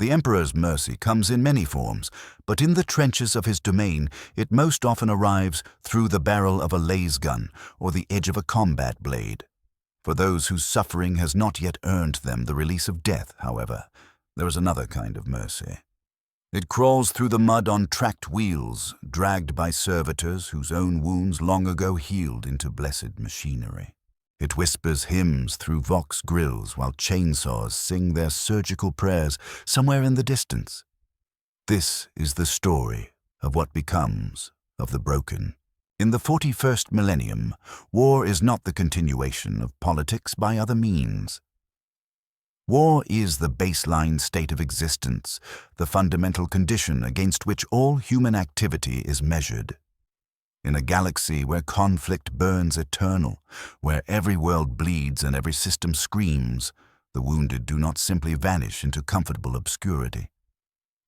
The Emperor's mercy comes in many forms, but in the trenches of his domain it most often arrives through the barrel of a laser gun or the edge of a combat blade. For those whose suffering has not yet earned them the release of death, however, there is another kind of mercy. It crawls through the mud on tracked wheels, dragged by servitors whose own wounds long ago healed into blessed machinery. It whispers hymns through Vox grills while chainsaws sing their surgical prayers somewhere in the distance. This is the story of what becomes of the broken. In the 41st millennium, war is not the continuation of politics by other means. War is the baseline state of existence, the fundamental condition against which all human activity is measured. In a galaxy where conflict burns eternal, where every world bleeds and every system screams, the wounded do not simply vanish into comfortable obscurity.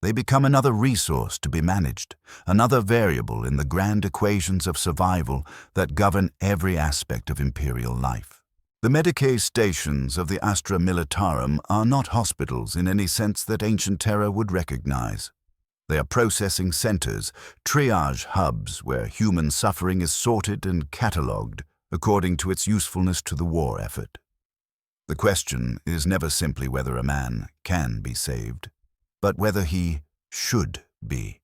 They become another resource to be managed, another variable in the grand equations of survival that govern every aspect of Imperial life. The Medicae stations of the Astra Militarum are not hospitals in any sense that ancient Terra would recognize. They are processing centers, triage hubs where human suffering is sorted and catalogued according to its usefulness to the war effort. The question is never simply whether a man can be saved, but whether he should be.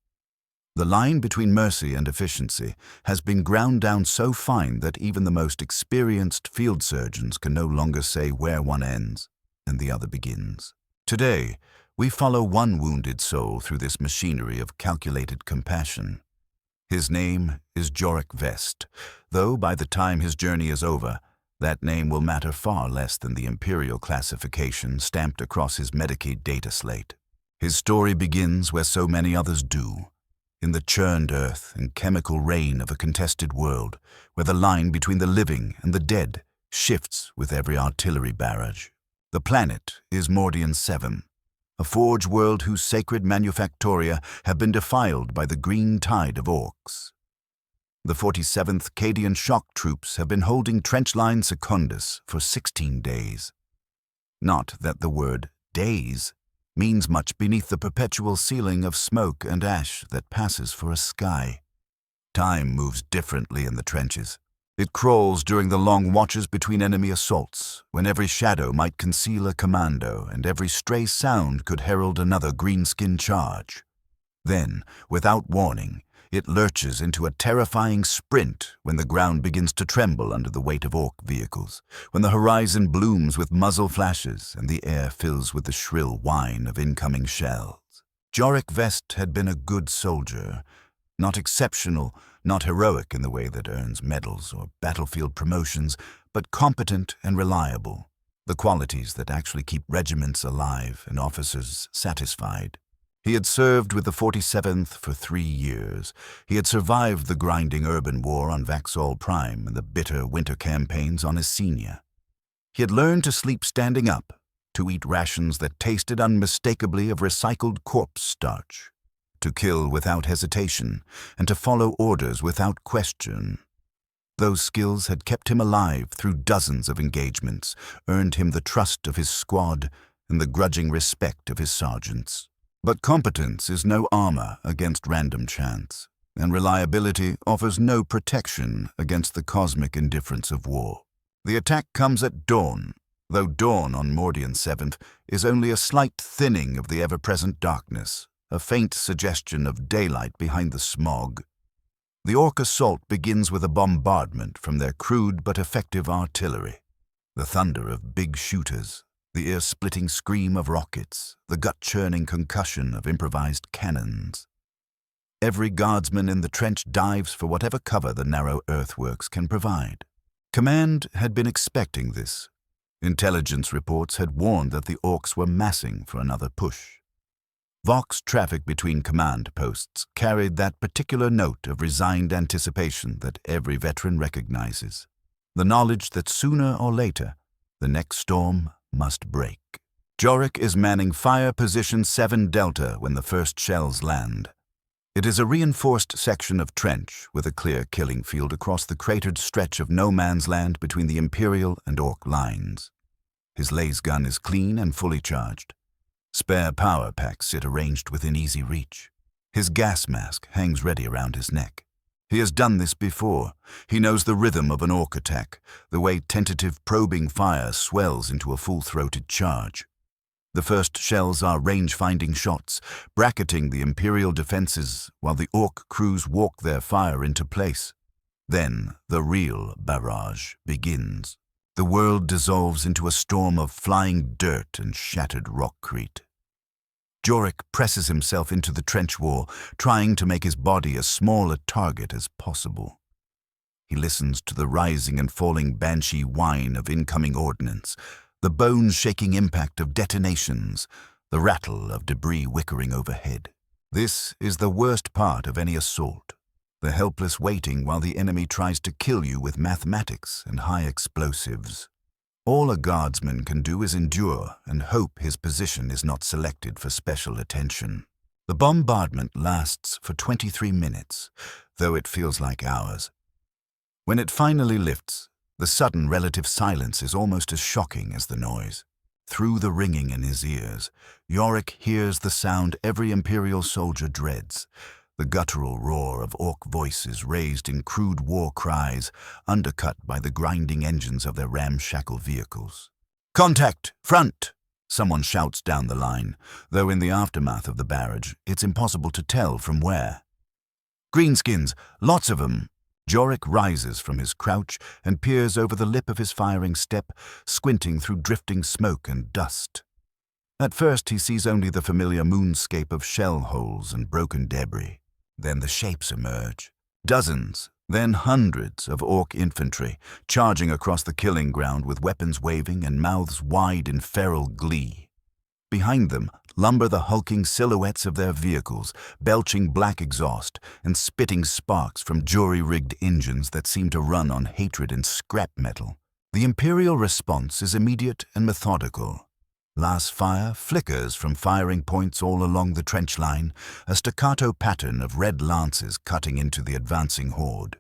The line between mercy and efficiency has been ground down so fine that even the most experienced field surgeons can no longer say where one ends and the other begins. Today, we follow one wounded soul through this machinery of calculated compassion. His name is Jorik Vest, though by the time his journey is over, that name will matter far less than the Imperial classification stamped across his Medicae data slate. His story begins where so many others do, in the churned earth and chemical rain of a contested world, where the line between the living and the dead shifts with every artillery barrage. The planet is Mordian 7, a forge world whose sacred manufactoria have been defiled by the green tide of orcs. The 47th Cadian shock troops have been holding trenchline Secundus for 16 days. Not that the word days means much beneath the perpetual ceiling of smoke and ash that passes for a sky. Time moves differently in the trenches. It crawls during the long watches between enemy assaults, when every shadow might conceal a commando and every stray sound could herald another greenskin charge. Then, without warning, it lurches into a terrifying sprint when the ground begins to tremble under the weight of orc vehicles, when the horizon blooms with muzzle flashes and the air fills with the shrill whine of incoming shells. Jorik Vest had been a good soldier, not exceptional, not heroic in the way that earns medals or battlefield promotions, but competent and reliable, the qualities that actually keep regiments alive and officers satisfied. He had served with the 47th for 3 years. He had survived the grinding urban war on Vaxol Prime and the bitter winter campaigns on Essenia. He had learned to sleep standing up, to eat rations that tasted unmistakably of recycled corpse starch, to kill without hesitation, and to follow orders without question. Those skills had kept him alive through dozens of engagements, earned him the trust of his squad and the grudging respect of his sergeants. But competence is no armor against random chance, and reliability offers no protection against the cosmic indifference of war. The attack comes at dawn, though dawn on Mordian 7th is only a slight thinning of the ever-present darkness, a faint suggestion of daylight behind the smog. The orc assault begins with a bombardment from their crude but effective artillery, the thunder of big shooters, the ear-splitting scream of rockets, the gut-churning concussion of improvised cannons. Every guardsman in the trench dives for whatever cover the narrow earthworks can provide. Command had been expecting this. Intelligence reports had warned that the orcs were massing for another push. Vox traffic between command posts carried that particular note of resigned anticipation that every veteran recognizes, the knowledge that sooner or later the next storm must break. Jorik is manning Fire Position 7 Delta when the first shells land. It is a reinforced section of trench with a clear killing field across the cratered stretch of no man's land between the Imperial and Orc lines. His laser gun is clean and fully charged. Spare power packs sit arranged within easy reach. His gas mask hangs ready around his neck. He has done this before. He knows the rhythm of an orc attack, the way tentative probing fire swells into a full-throated charge. The first shells are range-finding shots, bracketing the Imperial defenses while the orc crews walk their fire into place. Then the real barrage begins. The world dissolves into a storm of flying dirt and shattered rockcrete. Jorik presses himself into the trench wall, trying to make his body as small a target as possible. He listens to the rising and falling banshee whine of incoming ordnance, the bone-shaking impact of detonations, the rattle of debris whickering overhead. This is the worst part of any assault, the helpless waiting while the enemy tries to kill you with mathematics and high explosives. All a guardsman can do is endure and hope his position is not selected for special attention. The bombardment lasts for 23 minutes, though it feels like hours. When it finally lifts, the sudden relative silence is almost as shocking as the noise. Through the ringing in his ears, Jorik hears the sound every Imperial soldier dreads, the guttural roar of orc voices raised in crude war cries, undercut by the grinding engines of their ramshackle vehicles. "Contact! Front!" someone shouts down the line, though in the aftermath of the barrage, it's impossible to tell from where. "Greenskins! Lots of 'em!" Jorik rises from his crouch and peers over the lip of his firing step, squinting through drifting smoke and dust. At first he sees only the familiar moonscape of shell holes and broken debris. Then the shapes emerge. Dozens, then hundreds of orc infantry, charging across the killing ground with weapons waving and mouths wide in feral glee. Behind them lumber the hulking silhouettes of their vehicles, belching black exhaust and spitting sparks from jury-rigged engines that seem to run on hatred and scrap metal. The Imperial response is immediate and methodical. Last fire flickers from firing points all along the trench line, a staccato pattern of red lances cutting into the advancing horde.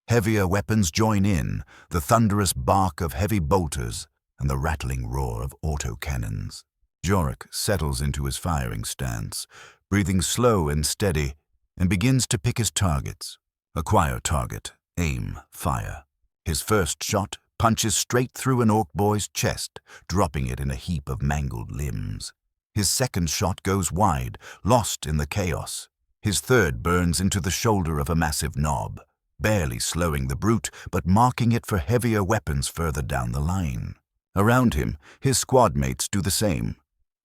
Heavier weapons join in, the thunderous bark of heavy bolters and the rattling roar of autocannons. Jorik settles into his firing stance, breathing slow and steady, and begins to pick his targets. Acquire target, aim, fire. His first shot punches straight through an orc boy's chest, dropping it in a heap of mangled limbs. His second shot goes wide, lost in the chaos. His third burns into the shoulder of a massive knob, barely slowing the brute, but marking it for heavier weapons further down the line. Around him, his squad mates do the same.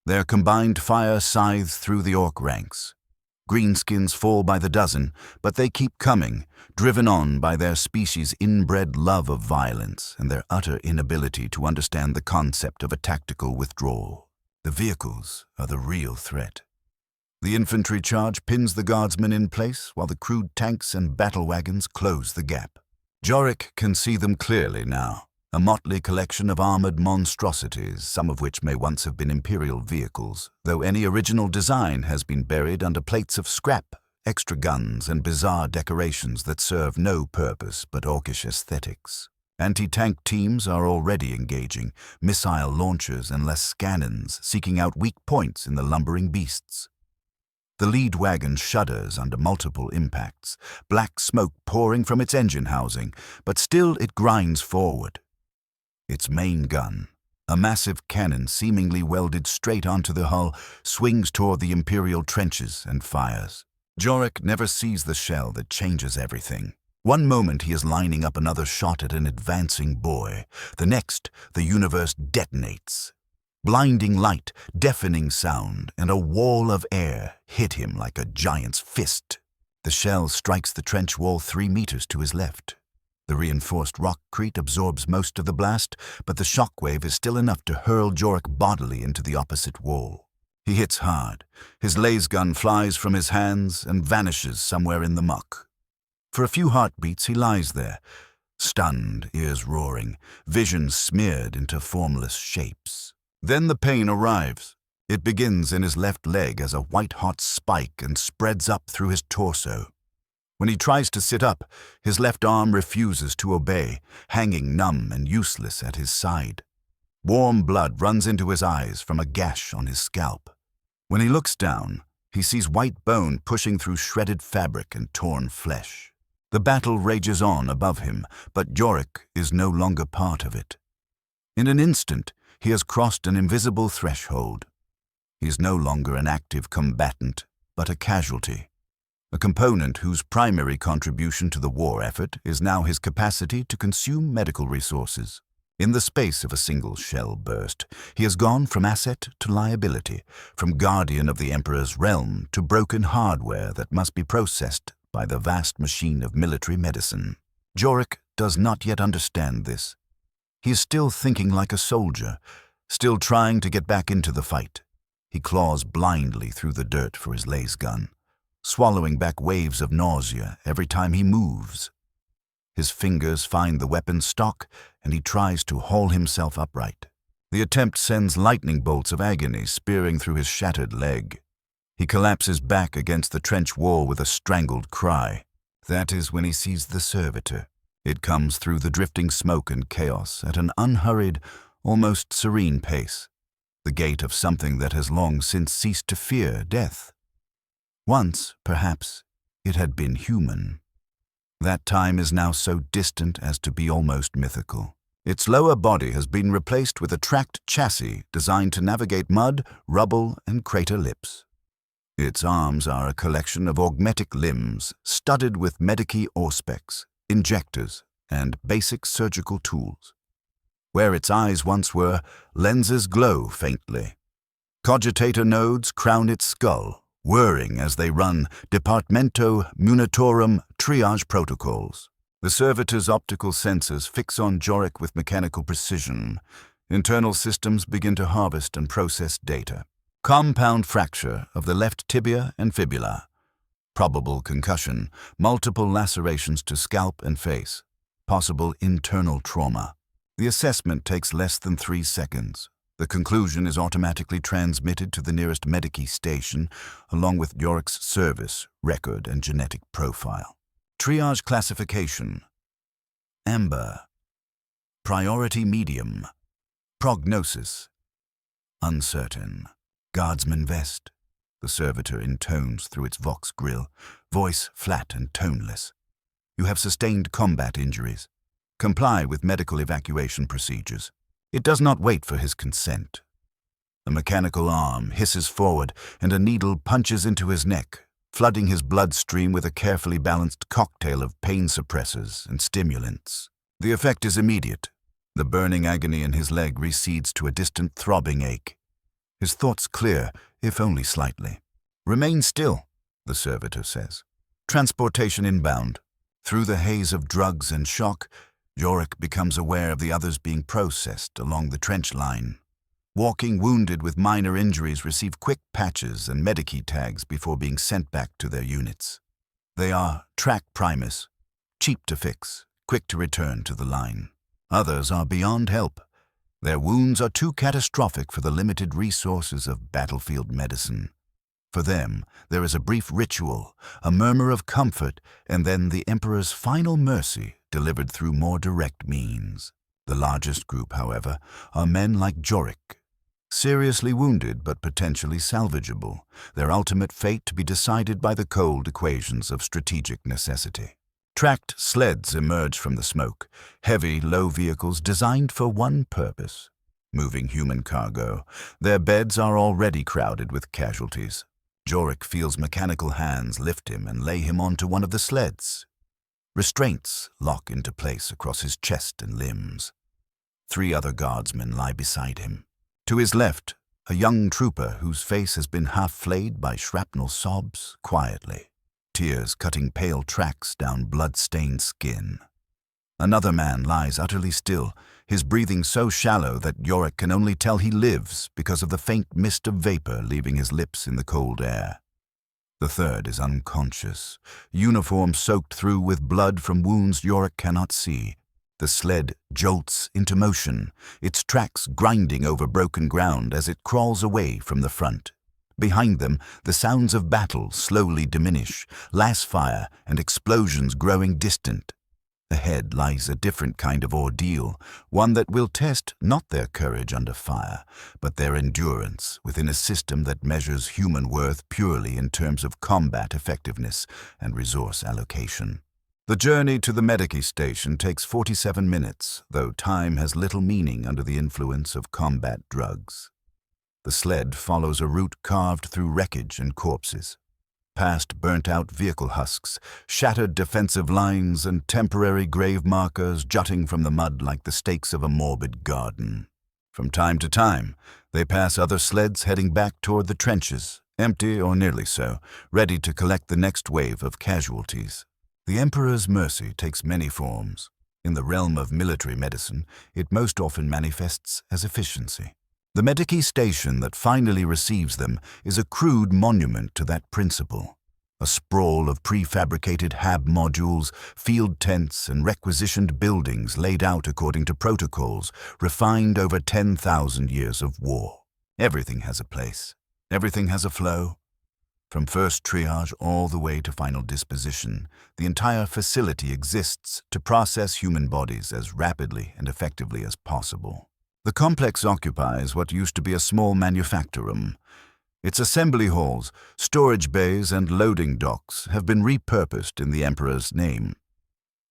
Their combined fire scythes through the orc ranks. Greenskins fall by the dozen, but they keep coming, driven on by their species' inbred love of violence and their utter inability to understand the concept of a tactical withdrawal. The vehicles are the real threat. The infantry charge pins the guardsmen in place while the crude tanks and battle wagons close the gap. Jorik can see them clearly now, a motley collection of armored monstrosities, some of which may once have been Imperial vehicles, though any original design has been buried under plates of scrap, extra guns, and bizarre decorations that serve no purpose but orcish aesthetics. Anti-tank teams are already engaging, missile launchers and less cannons seeking out weak points in the lumbering beasts. The lead wagon shudders under multiple impacts, black smoke pouring from its engine housing, but still it grinds forward. Its main gun, a massive cannon seemingly welded straight onto the hull, swings toward the Imperial trenches and fires. Jorik never sees the shell that changes everything. One moment he is lining up another shot at an advancing boy. The next, the universe detonates. Blinding light, deafening sound, and a wall of air hit him like a giant's fist. The shell strikes the trench wall 3 meters to his left. The reinforced rockcrete absorbs most of the blast, but the shockwave is still enough to hurl Jorik bodily into the opposite wall. He hits hard. His lasgun flies from his hands and vanishes somewhere in the muck. For a few heartbeats he lies there, stunned, ears roaring, vision smeared into formless shapes. Then the pain arrives. It begins in his left leg as a white-hot spike and spreads up through his torso. When he tries to sit up, his left arm refuses to obey, hanging numb and useless at his side. Warm blood runs into his eyes from a gash on his scalp. When he looks down, he sees white bone pushing through shredded fabric and torn flesh. The battle rages on above him, but Yorick is no longer part of it. In an instant, he has crossed an invisible threshold. He is no longer an active combatant, but a casualty. A component whose primary contribution to the war effort is now his capacity to consume medical resources. In the space of a single shell burst, he has gone from asset to liability, from guardian of the Emperor's realm to broken hardware that must be processed by the vast machine of military medicine. Yorick does not yet understand this. He is still thinking like a soldier, still trying to get back into the fight. He claws blindly through the dirt for his laser gun, swallowing back waves of nausea every time he moves. His fingers find the weapon stock, and he tries to haul himself upright. The attempt sends lightning bolts of agony spearing through his shattered leg. He collapses back against the trench wall with a strangled cry. That is when he sees the servitor. It comes through the drifting smoke and chaos at an unhurried, almost serene pace, the gait of something that has long since ceased to fear death. Once, perhaps, it had been human. That time is now so distant as to be almost mythical. Its lower body has been replaced with a tracked chassis designed to navigate mud, rubble, and crater lips. Its arms are a collection of augmetic limbs studded with medici auspex, injectors, and basic surgical tools. Where its eyes once were, lenses glow faintly. Cogitator nodes crown its skull, whirring as they run Departamento Munitorum triage protocols. The servitor's optical sensors fix on Yorick with mechanical precision. Internal systems begin to harvest and process data. Compound fracture of the left tibia and fibula. Probable concussion, multiple lacerations to scalp and face. Possible internal trauma. The assessment takes less than 3 seconds. The conclusion is automatically transmitted to the nearest medici station, along with Yorick's service, record, and genetic profile. Triage classification: Amber. Priority medium. Prognosis: uncertain. Guardsman vest. The servitor intones through its vox grill, voice flat and toneless. You have sustained combat injuries. Comply with medical evacuation procedures. It does not wait for his consent. A mechanical arm hisses forward and a needle punches into his neck, flooding his bloodstream with a carefully balanced cocktail of pain suppressors and stimulants. The effect is immediate. The burning agony in his leg recedes to a distant throbbing ache. His thoughts clear, if only slightly. Remain still, the servitor says. Transportation inbound. Through the haze of drugs and shock, Yorick becomes aware of the others being processed along the trench line. Walking wounded with minor injuries receive quick patches and medici tags before being sent back to their units. They are track Primarchs, cheap to fix, quick to return to the line. Others are beyond help. Their wounds are too catastrophic for the limited resources of battlefield medicine. For them, there is a brief ritual, a murmur of comfort, and then the Emperor's final mercy delivered through more direct means. The largest group, however, are men like Yorick, seriously wounded but potentially salvageable, their ultimate fate to be decided by the cold equations of strategic necessity. Tracked sleds emerge from the smoke, heavy, low vehicles designed for one purpose: moving human cargo. Their beds are already crowded with casualties. Yorick feels mechanical hands lift him and lay him onto one of the sleds. Restraints lock into place across his chest and limbs. 3 other guardsmen lie beside him. To his left, a young trooper whose face has been half flayed by shrapnel sobs quietly, tears cutting pale tracks down blood-stained skin. Another man lies utterly still, his breathing so shallow that Yorick can only tell he lives because of the faint mist of vapor leaving his lips in the cold air. The third is unconscious, uniform soaked through with blood from wounds Yorick cannot see. The sled jolts into motion, its tracks grinding over broken ground as it crawls away from the front. Behind them, the sounds of battle slowly diminish, las fire and explosions growing distant. Ahead lies a different kind of ordeal, one that will test not their courage under fire, but their endurance within a system that measures human worth purely in terms of combat effectiveness and resource allocation. The journey to the Medici station takes 47 minutes, though time has little meaning under the influence of combat drugs. The sled follows a route carved through wreckage and corpses. Past burnt-out vehicle husks, shattered defensive lines, and temporary grave markers jutting from the mud like the stakes of a morbid garden. From time to time, they pass other sleds heading back toward the trenches, empty or nearly so, ready to collect the next wave of casualties. The Emperor's mercy takes many forms. In the realm of military medicine, it most often manifests as efficiency. The Medici station that finally receives them is a crude monument to that principle. A sprawl of prefabricated hab modules, field tents, and requisitioned buildings laid out according to protocols refined over 10,000 years of war. Everything has a place. Everything has a flow. From first triage all the way to final disposition, the entire facility exists to process human bodies as rapidly and effectively as possible. The complex occupies what used to be a small manufactorum. Its assembly halls, storage bays, and loading docks have been repurposed in the Emperor's name.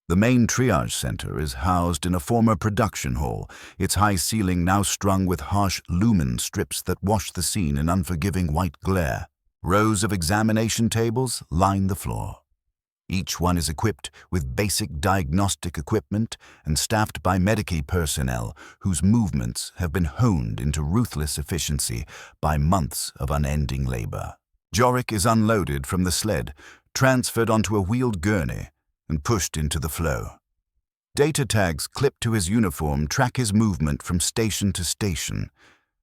The main triage center is housed in a former production hall, its high ceiling now strung with harsh lumen strips that wash the scene in unforgiving white glare. Rows of examination tables line the floor. Each one is equipped with basic diagnostic equipment and staffed by Medici personnel whose movements have been honed into ruthless efficiency by months of unending labor. Jorik is unloaded from the sled, transferred onto a wheeled gurney, and pushed into the flow. Data tags clipped to his uniform track his movement from station to station,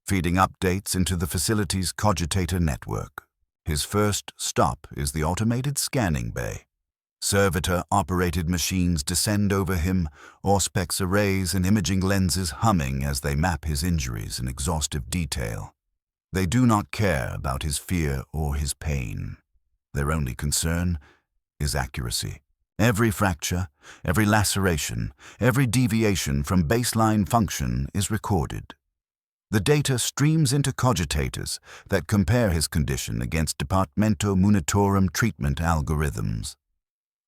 feeding updates into the facility's cogitator network. His first stop is the automated scanning bay. Servitor-operated machines descend over him, Auspex arrays and imaging lenses humming as they map his injuries in exhaustive detail. They do not care about his fear or his pain. Their only concern is accuracy. Every fracture, every laceration, every deviation from baseline function is recorded. The data streams into cogitators that compare his condition against Departamento Munitorum treatment algorithms.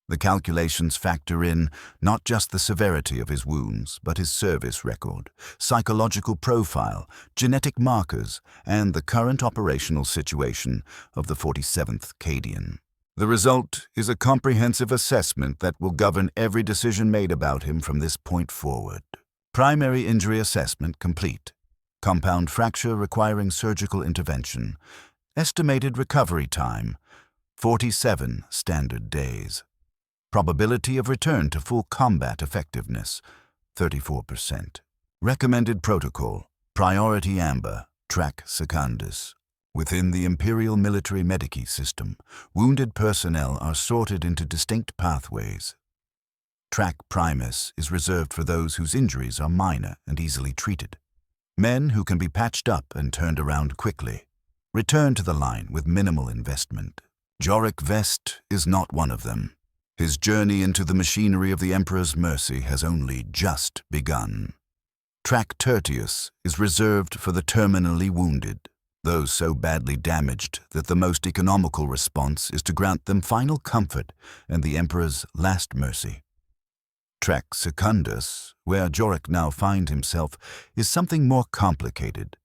The calculations factor in not just the severity of his wounds, but his service record, psychological profile, genetic markers, and the current operational situation of the 47th Cadian. The result is a comprehensive assessment that will govern every decision made about him from this point forward. Primary injury assessment complete. Compound fracture requiring surgical intervention. Estimated recovery time, 47 standard days. Probability of return to full combat effectiveness, 34%. Recommended protocol, Priority Amber, Track Secundus. Within the Imperial Military Medici system, wounded personnel are sorted into distinct pathways. Track Primus is reserved for those whose injuries are minor and easily treated. Men who can be patched up and turned around quickly. Return to the line with minimal investment. Jorik Vest is not one of them. His journey into the machinery of the Emperor's mercy has only just begun. Track Tertius is reserved for the terminally wounded, those so badly damaged that the most economical response is to grant them final comfort and the Emperor's last mercy. Track Secundus, where Jorik now finds himself, is something more complicated,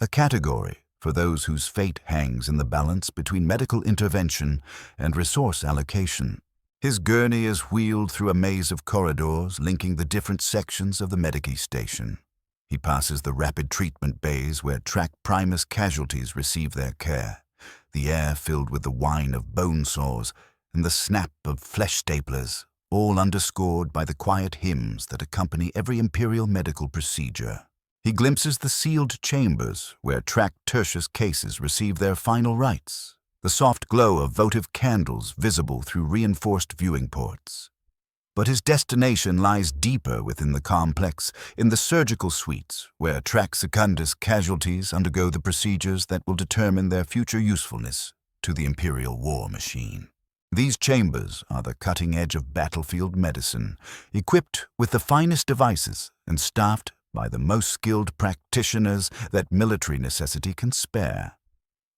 a category for those whose fate hangs in the balance between medical intervention and resource allocation. His gurney is wheeled through a maze of corridors linking the different sections of the Medici station. He passes the rapid treatment bays where Track Primus casualties receive their care, the air filled with the whine of bone saws and the snap of flesh staplers, all underscored by the quiet hymns that accompany every imperial medical procedure. He glimpses the sealed chambers where Track Tertius cases receive their final rites, the soft glow of votive candles visible through reinforced viewing ports. But his destination lies deeper within the complex, in the surgical suites, where Track Secundus casualties undergo the procedures that will determine their future usefulness to the Imperial war machine. These chambers are the cutting edge of battlefield medicine, equipped with the finest devices and staffed by the most skilled practitioners that military necessity can spare.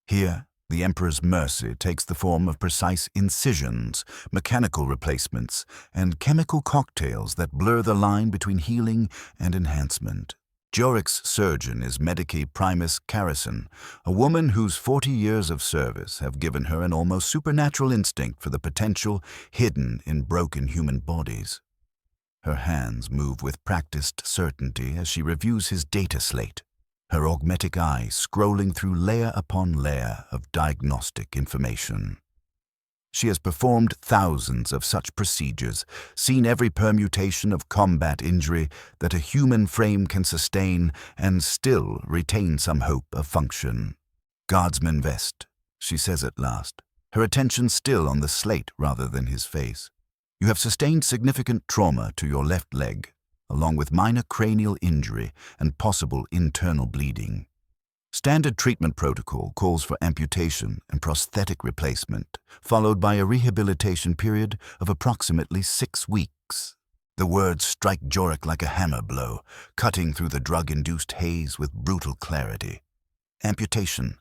Here, the Emperor's mercy takes the form of precise incisions, mechanical replacements, and chemical cocktails that blur the line between healing and enhancement. Jorik's surgeon is Medicae Primus Carrison, a woman whose 40 years of service have given her an almost supernatural instinct for the potential hidden in broken human bodies. Her hands move with practiced certainty as she reviews his data slate, her augmetic eye scrolling through layer upon layer of diagnostic information. She has performed thousands of such procedures, seen every permutation of combat injury that a human frame can sustain, and still retain some hope of function. "Guardsman vest," she says at last, her attention still on the slate rather than his face. "You have sustained significant trauma to your left leg, along with minor cranial injury and possible internal bleeding. Standard treatment protocol calls for amputation and prosthetic replacement, followed by a rehabilitation period of approximately 6 weeks. The words strike Jorik like a hammer blow, cutting through the drug-induced haze with brutal clarity. Amputation,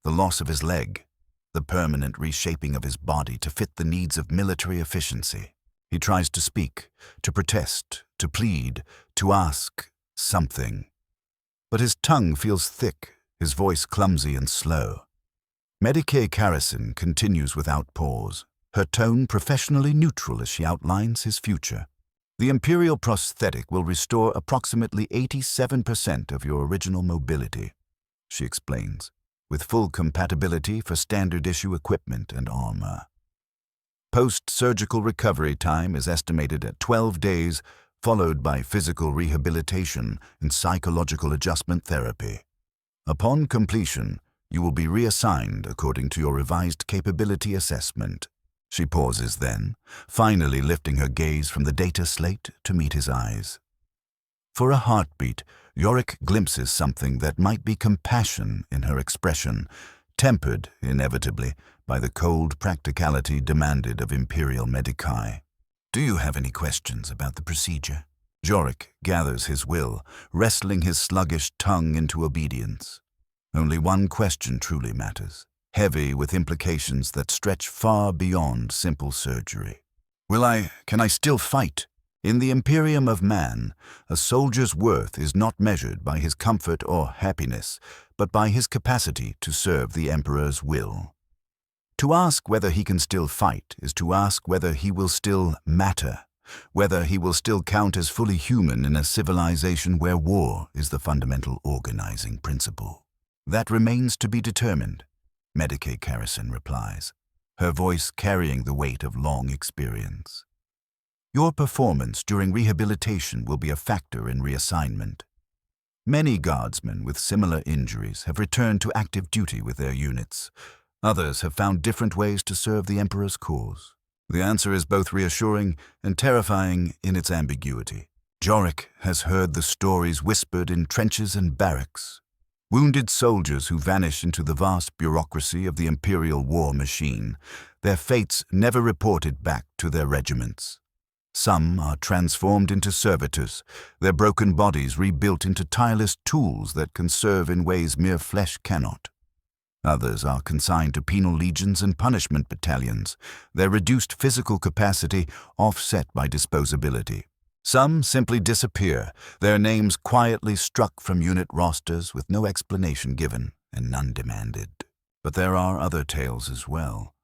the loss of his leg, the permanent reshaping of his body to fit the needs of military efficiency. He tries to speak, to protest, to plead, to ask something. But his tongue feels thick, his voice clumsy and slow. Medicae Carrison continues without pause, her tone professionally neutral as she outlines his future. "The Imperial prosthetic will restore approximately 87% of your original mobility," she explains, "with full compatibility for standard-issue equipment and armor. Post-surgical recovery time is estimated at 12 days, followed by physical rehabilitation and psychological adjustment therapy. Upon completion, you will be reassigned according to your revised capability assessment." She pauses then, finally lifting her gaze from the data slate to meet his eyes. For a heartbeat, Jorik glimpses something that might be compassion in her expression, tempered, inevitably, by the cold practicality demanded of Imperial Medicae. "Do you have any questions about the procedure?" Jorik gathers his will, wrestling his sluggish tongue into obedience. Only one question truly matters, heavy with implications that stretch far beyond simple surgery. Can I still fight? In the Imperium of man, a soldier's worth is not measured by his comfort or happiness, but by his capacity to serve the Emperor's will. To ask whether he can still fight is to ask whether he will still matter, whether he will still count as fully human in a civilization where war is the fundamental organizing principle. "That remains to be determined," Medicae Carrison replies, her voice carrying the weight of long experience. "Your performance during rehabilitation will be a factor in reassignment. Many guardsmen with similar injuries have returned to active duty with their units. Others have found different ways to serve the Emperor's cause. The answer is both reassuring and terrifying in its ambiguity. Jorik has heard the stories whispered in trenches and barracks. Wounded soldiers who vanish into the vast bureaucracy of the Imperial war machine, their fates never reported back to their regiments. Some are transformed into servitors, their broken bodies rebuilt into tireless tools that can serve in ways mere flesh cannot. Others are consigned to penal legions and punishment battalions, their reduced physical capacity offset by disposability. Some simply disappear, their names quietly struck from unit rosters with no explanation given and none demanded. But there are other tales as well.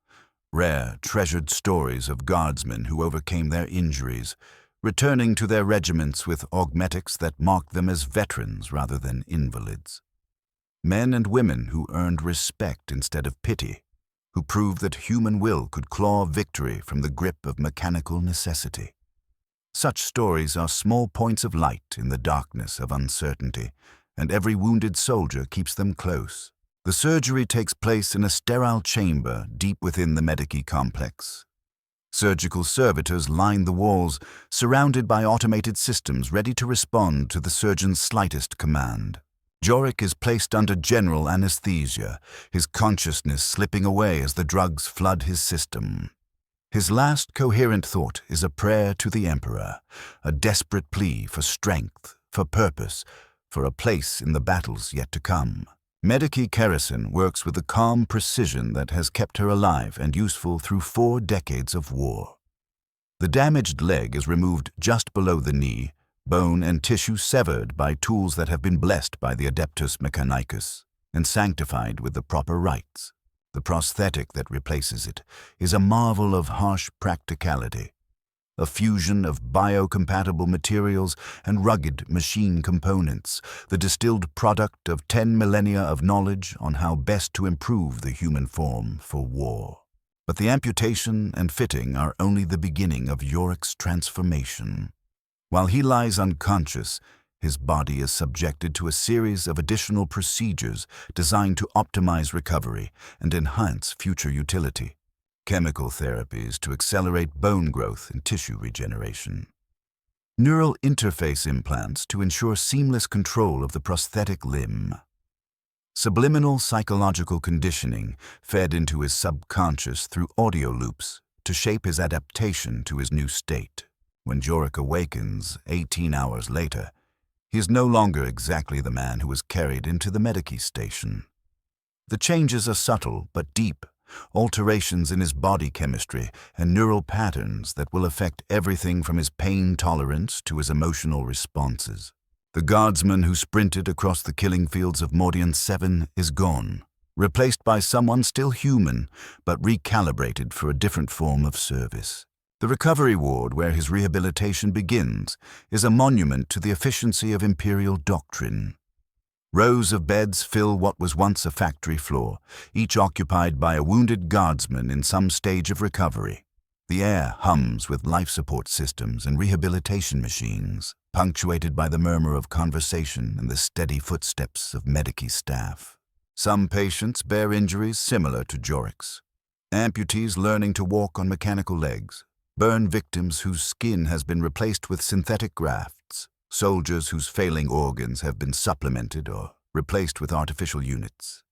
Rare, treasured stories of guardsmen who overcame their injuries, returning to their regiments with augmetics that marked them as veterans rather than invalids. Men and women who earned respect instead of pity, who proved that human will could claw victory from the grip of mechanical necessity. Such stories are small points of light in the darkness of uncertainty, and every wounded soldier keeps them close. The surgery takes place in a sterile chamber deep within the Medicae complex. Surgical servitors line the walls, surrounded by automated systems ready to respond to the surgeon's slightest command. Jorik is placed under general anesthesia, his consciousness slipping away as the drugs flood his system. His last coherent thought is a prayer to the Emperor, a desperate plea for strength, for purpose, for a place in the battles yet to come. Medici Kerosene works with the calm precision that has kept her alive and useful through 4 decades of war. The damaged leg is removed just below the knee, bone and tissue severed by tools that have been blessed by the Adeptus Mechanicus and sanctified with the proper rites. The prosthetic that replaces it is a marvel of harsh practicality, a fusion of biocompatible materials and rugged machine components, the distilled product of 10 millennia of knowledge on how best to improve the human form for war. But the amputation and fitting are only the beginning of Yorick's transformation. While he lies unconscious, his body is subjected to a series of additional procedures designed to optimize recovery and enhance future utility. Chemical therapies to accelerate bone growth and tissue regeneration. Neural interface implants to ensure seamless control of the prosthetic limb. Subliminal psychological conditioning fed into his subconscious through audio loops to shape his adaptation to his new state. When Yorick awakens 18 hours later, he is no longer exactly the man who was carried into the Medici station. The changes are subtle but deep, alterations in his body chemistry and neural patterns that will affect everything from his pain tolerance to his emotional responses. The guardsman who sprinted across the killing fields of Mordian 7 is gone, replaced by someone still human but recalibrated for a different form of service. The recovery ward where his rehabilitation begins is a monument to the efficiency of Imperial doctrine. Rows of beds fill what was once a factory floor, each occupied by a wounded guardsman in some stage of recovery. The air hums with life support systems and rehabilitation machines, punctuated by the murmur of conversation and the steady footsteps of Medici staff. Some patients bear injuries similar to Yorick's. Amputees learning to walk on mechanical legs, burn victims whose skin has been replaced with synthetic grafts, soldiers whose failing organs have been supplemented or replaced with artificial units.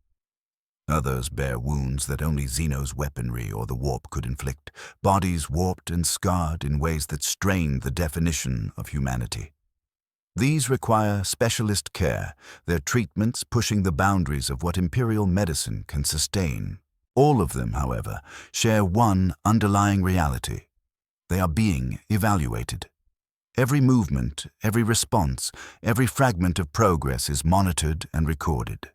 Others bear wounds that only Xeno's weaponry or the warp could inflict, bodies warped and scarred in ways that strain the definition of humanity. These require specialist care, their treatments pushing the boundaries of what Imperial medicine can sustain. All of them, however, share one underlying reality. They are being evaluated. Every movement, every response, every fragment of progress is monitored and recorded.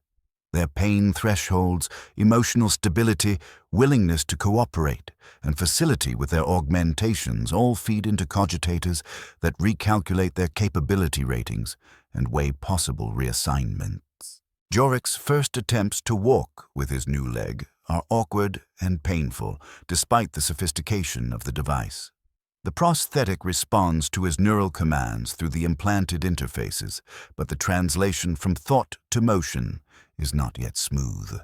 Their pain thresholds, emotional stability, willingness to cooperate, and facility with their augmentations all feed into cogitators that recalculate their capability ratings and weigh possible reassignments. Yorick's first attempts to walk with his new leg are awkward and painful, despite the sophistication of the device. The prosthetic responds to his neural commands through the implanted interfaces, but the translation from thought to motion is not yet smooth.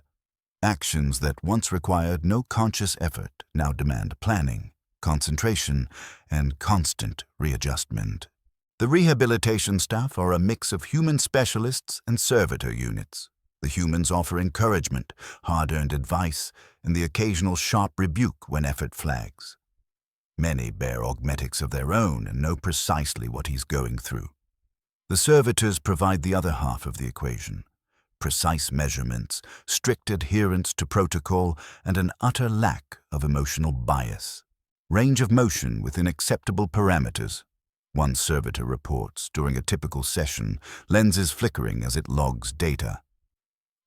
Actions that once required no conscious effort now demand planning, concentration, and constant readjustment. The rehabilitation staff are a mix of human specialists and servitor units. The humans offer encouragement, hard-earned advice, and the occasional sharp rebuke when effort flags. Many bear augmetics of their own and know precisely what he's going through. The servitors provide the other half of the equation. Precise measurements, strict adherence to protocol, and an utter lack of emotional bias. Range of motion within acceptable parameters. One servitor reports, during a typical session, lenses flickering as it logs data.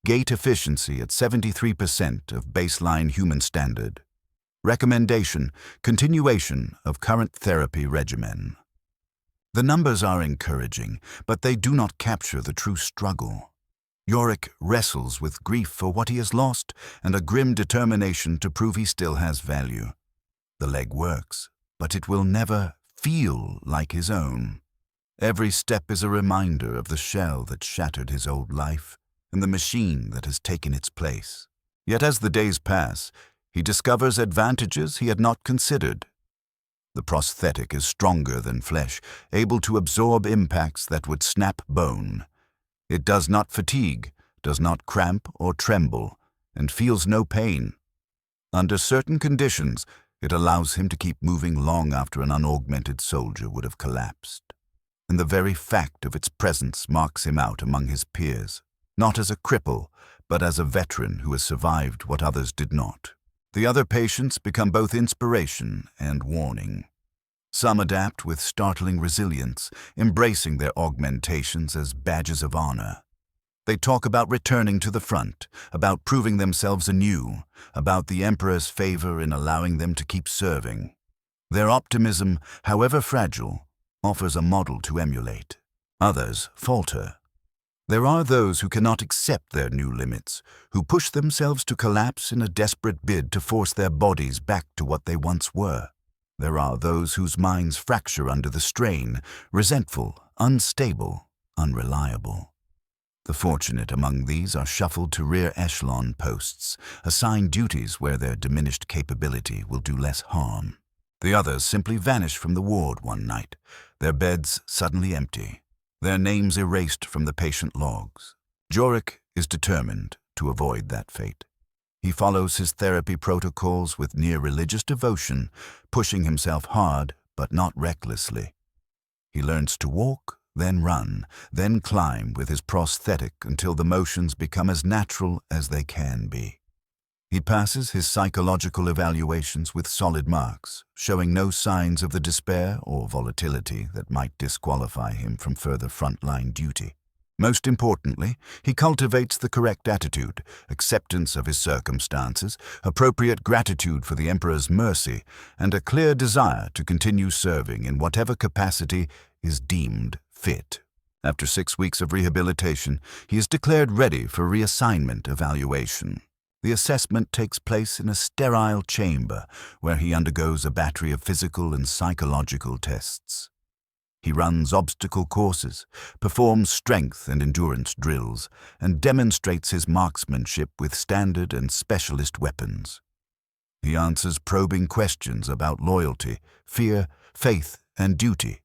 Gait efficiency at 73% of baseline human standard. Recommendation: continuation of current therapy regimen. The numbers are encouraging, but they do not capture the true struggle. Yorick wrestles with grief for what he has lost and a grim determination to prove he still has value. The leg works, but it will never feel like his own. Every step is a reminder of the shell that shattered his old life and the machine that has taken its place. Yet as the days pass, he discovers advantages he had not considered. The prosthetic is stronger than flesh, able to absorb impacts that would snap bone. It does not fatigue, does not cramp or tremble, and feels no pain. Under certain conditions, It allows him to keep moving long after an unaugmented soldier would have collapsed. And the very fact of its presence marks him out among his peers, not as a cripple, but as a veteran who has survived what others did not. The other patients become both inspiration and warning. Some adapt with startling resilience, embracing their augmentations as badges of honor. They talk about returning to the front, about proving themselves anew, about the Emperor's favor in allowing them to keep serving. Their optimism, however fragile, offers a model to emulate. Others falter. There are those who cannot accept their new limits, who push themselves to collapse in a desperate bid to force their bodies back to what they once were. There are those whose minds fracture under the strain, resentful, unstable, unreliable. The fortunate among these are shuffled to rear echelon posts, assigned duties where their diminished capability will do less harm. The others simply vanish from the ward one night, their beds suddenly empty, their names erased from the patient logs. Jorik is determined to avoid that fate. He follows his therapy protocols with near religious devotion, pushing himself hard but not recklessly. He learns to walk, then run, then climb with his prosthetic until the motions become as natural as they can be. He passes his psychological evaluations with solid marks, showing no signs of the despair or volatility that might disqualify him from further frontline duty. Most importantly, he cultivates the correct attitude, acceptance of his circumstances, appropriate gratitude for the Emperor's mercy, and a clear desire to continue serving in whatever capacity is deemed fit. After 6 weeks of rehabilitation, he is declared ready for reassignment evaluation. The assessment takes place in a sterile chamber where he undergoes a battery of physical and psychological tests. He runs obstacle courses, performs strength and endurance drills, and demonstrates his marksmanship with standard and specialist weapons. He answers probing questions about loyalty, fear, faith, and duty,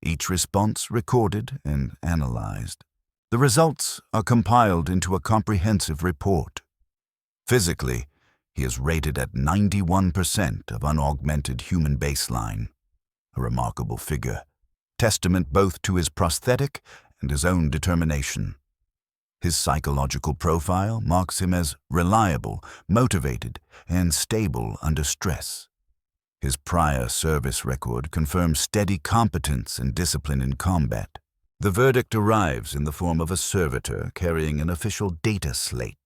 each response recorded and analyzed. The results are compiled into a comprehensive report. Physically, he is rated at 91% of unaugmented human baseline, a remarkable figure, testament both to his prosthetic and his own determination. His psychological profile marks him as reliable, motivated, and stable under stress. His prior service record confirms steady competence and discipline in combat. The verdict arrives in the form of a servitor carrying an official data slate.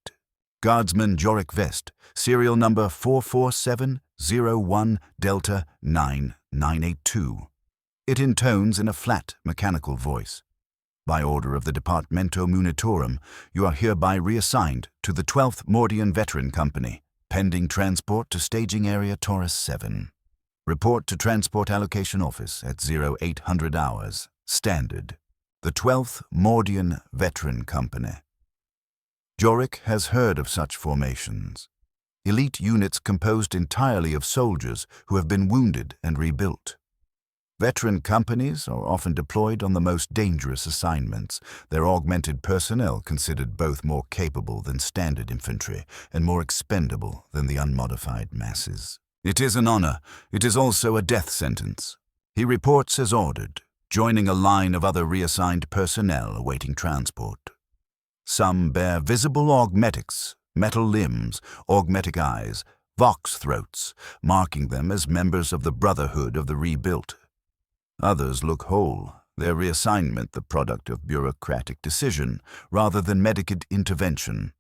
Guardsman Jorik Vest, serial number 44701 Delta 9982. It intones in a flat, mechanical voice. By order of the Departamento Munitorum, you are hereby reassigned to the 12th Mordian Veteran Company, pending transport to staging area Taurus 7. Report to Transport Allocation Office at 0800 hours. Standard. The 12th Mordian Veteran Company. Jorik has heard of such formations. Elite units composed entirely of soldiers who have been wounded and rebuilt. Veteran companies are often deployed on the most dangerous assignments, their augmented personnel considered both more capable than standard infantry and more expendable than the unmodified masses. It is an honor. It is also a death sentence. He reports as ordered, joining a line of other reassigned personnel awaiting transport. Some bear visible augmetics, metal limbs, augmetic eyes, vox throats, marking them as members of the Brotherhood of the Rebuilt. Others look whole, their reassignment the product of bureaucratic decision rather than medical intervention.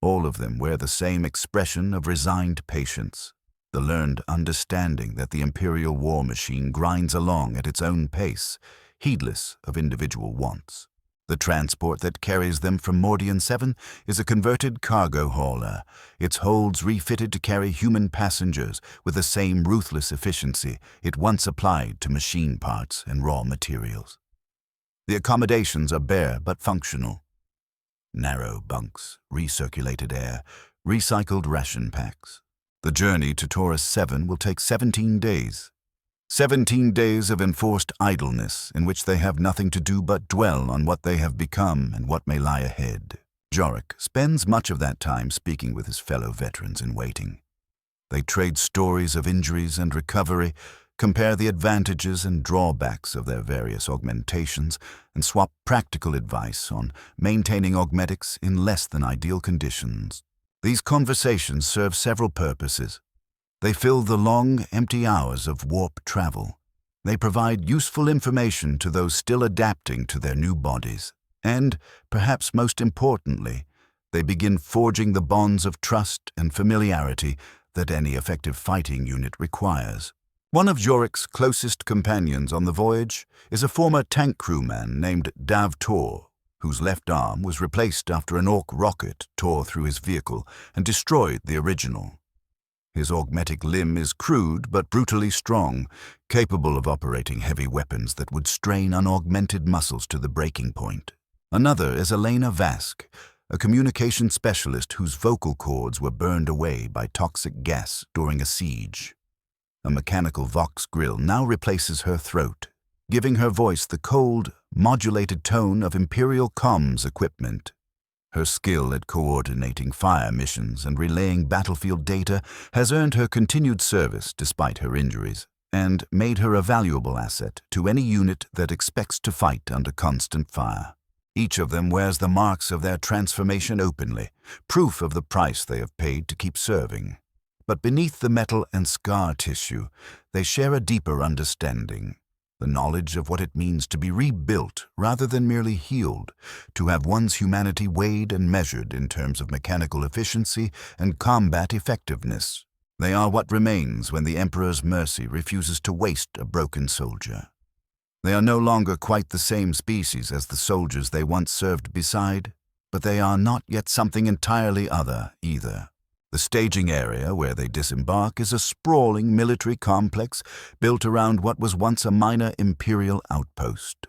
All of them wear the same expression of resigned patience, the learned understanding that the imperial war machine grinds along at its own pace, heedless of individual wants. The transport that carries them from Mordian 7 is a converted cargo hauler, its holds refitted to carry human passengers with the same ruthless efficiency it once applied to machine parts and raw materials. The accommodations are bare but functional. Narrow bunks, recirculated air, recycled ration packs. The journey to Taurus 7 will take 17 days. 17 days of enforced idleness in which they have nothing to do but dwell on what they have become and what may lie ahead. Jorik spends much of that time speaking with his fellow veterans in waiting. They trade stories of injuries and recovery, compare the advantages and drawbacks of their various augmentations, and swap practical advice on maintaining augmetics in less than ideal conditions. These conversations serve several purposes. They fill the long, empty hours of warp travel. They provide useful information to those still adapting to their new bodies. And, perhaps most importantly, they begin forging the bonds of trust and familiarity that any effective fighting unit requires. One of Jorik's closest companions on the voyage is a former tank crewman named Dav Tor, whose left arm was replaced after an Orc rocket tore through his vehicle and destroyed the original. His augmetic limb is crude but brutally strong, capable of operating heavy weapons that would strain unaugmented muscles to the breaking point. Another is Elena Vask, a communication specialist whose vocal cords were burned away by toxic gas during a siege. A mechanical Vox grill now replaces her throat, giving her voice the cold, modulated tone of Imperial comms equipment. Her skill at coordinating fire missions and relaying battlefield data has earned her continued service despite her injuries, and made her a valuable asset to any unit that expects to fight under constant fire. Each of them wears the marks of their transformation openly, proof of the price they have paid to keep serving. But beneath the metal and scar tissue, they share a deeper understanding. The knowledge of what it means to be rebuilt rather than merely healed, to have one's humanity weighed and measured in terms of mechanical efficiency and combat effectiveness. They are what remains when the Emperor's mercy refuses to waste a broken soldier. They are no longer quite the same species as the soldiers they once served beside, but they are not yet something entirely other either. The staging area where they disembark is a sprawling military complex built around what was once a minor Imperial outpost.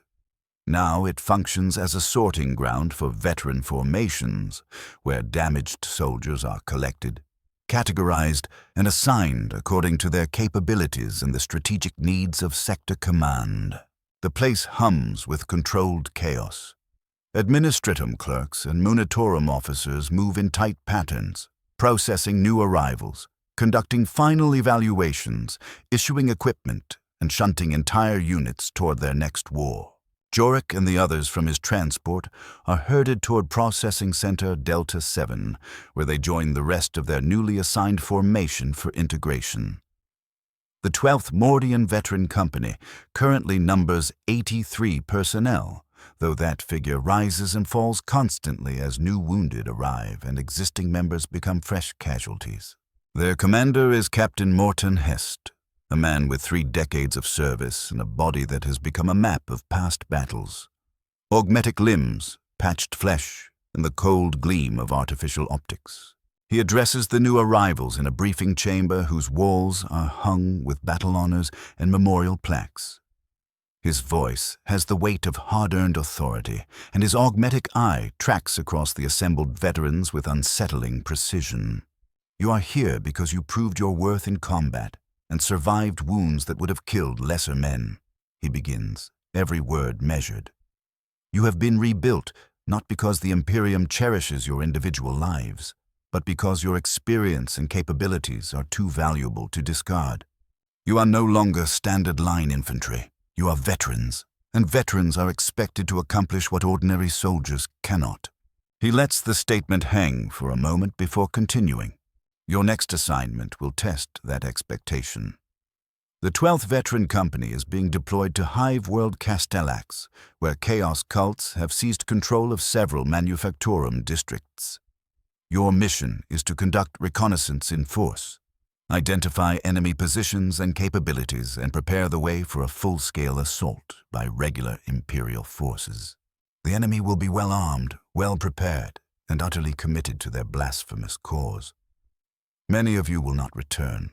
Now it functions as a sorting ground for veteran formations, where damaged soldiers are collected, categorized, and assigned according to their capabilities and the strategic needs of Sector Command. The place hums with controlled chaos. Administratum clerks and Munitorum officers move in tight patterns, processing new arrivals, conducting final evaluations, issuing equipment, and shunting entire units toward their next war. Jorik and the others from his transport are herded toward Processing Center Delta 7, where they join the rest of their newly assigned formation for integration. The 12th Mordian Veteran Company currently numbers 83 personnel, though that figure rises and falls constantly as new wounded arrive and existing members become fresh casualties. Their commander is Captain Morton Hest, a man with 3 decades of service and a body that has become a map of past battles. Augmetic limbs, patched flesh, and the cold gleam of artificial optics. He addresses the new arrivals in a briefing chamber whose walls are hung with battle honors and memorial plaques. His voice has the weight of hard-earned authority, and his augmetic eye tracks across the assembled veterans with unsettling precision. You are here because you proved your worth in combat and survived wounds that would have killed lesser men, he begins, every word measured. You have been rebuilt not because the Imperium cherishes your individual lives, but because your experience and capabilities are too valuable to discard. You are no longer standard line infantry. You are veterans, and veterans are expected to accomplish what ordinary soldiers cannot. He lets the statement hang for a moment before continuing. Your next assignment will test that expectation. The 12th Veteran Company is being deployed to Hive World Castellax, where Chaos cults have seized control of several Manufactorum districts. Your mission is to conduct reconnaissance in force, identify enemy positions and capabilities, and prepare the way for a full-scale assault by regular Imperial forces. The enemy will be well-armed, well-prepared, and utterly committed to their blasphemous cause. Many of you will not return.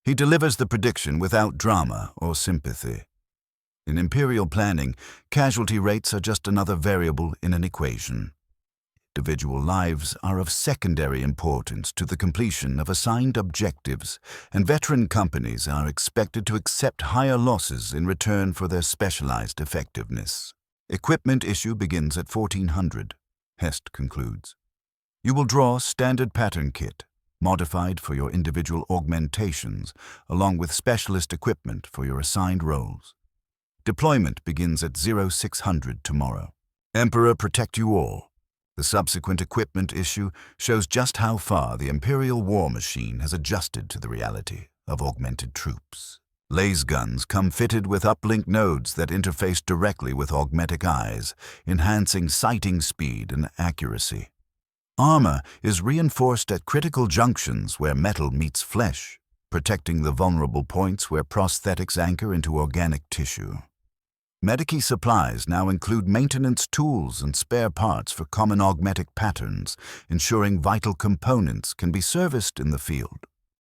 He delivers the prediction without drama or sympathy. In Imperial planning, casualty rates are just another variable in an equation. Individual lives are of secondary importance to the completion of assigned objectives, and veteran companies are expected to accept higher losses in return for their specialized effectiveness. Equipment issue begins at 1400, Hest concludes. You will draw standard pattern kit, modified for your individual augmentations, along with specialist equipment for your assigned roles. Deployment begins at 0600 tomorrow. Emperor protect you all. The subsequent equipment issue shows just how far the Imperial war machine has adjusted to the reality of augmented troops. Laser guns come fitted with uplink nodes that interface directly with augmetic eyes, enhancing sighting speed and accuracy. Armor is reinforced at critical junctions where metal meets flesh, protecting the vulnerable points where prosthetics anchor into organic tissue. Medici supplies now include maintenance tools and spare parts for common augmetic patterns, ensuring vital components can be serviced in the field.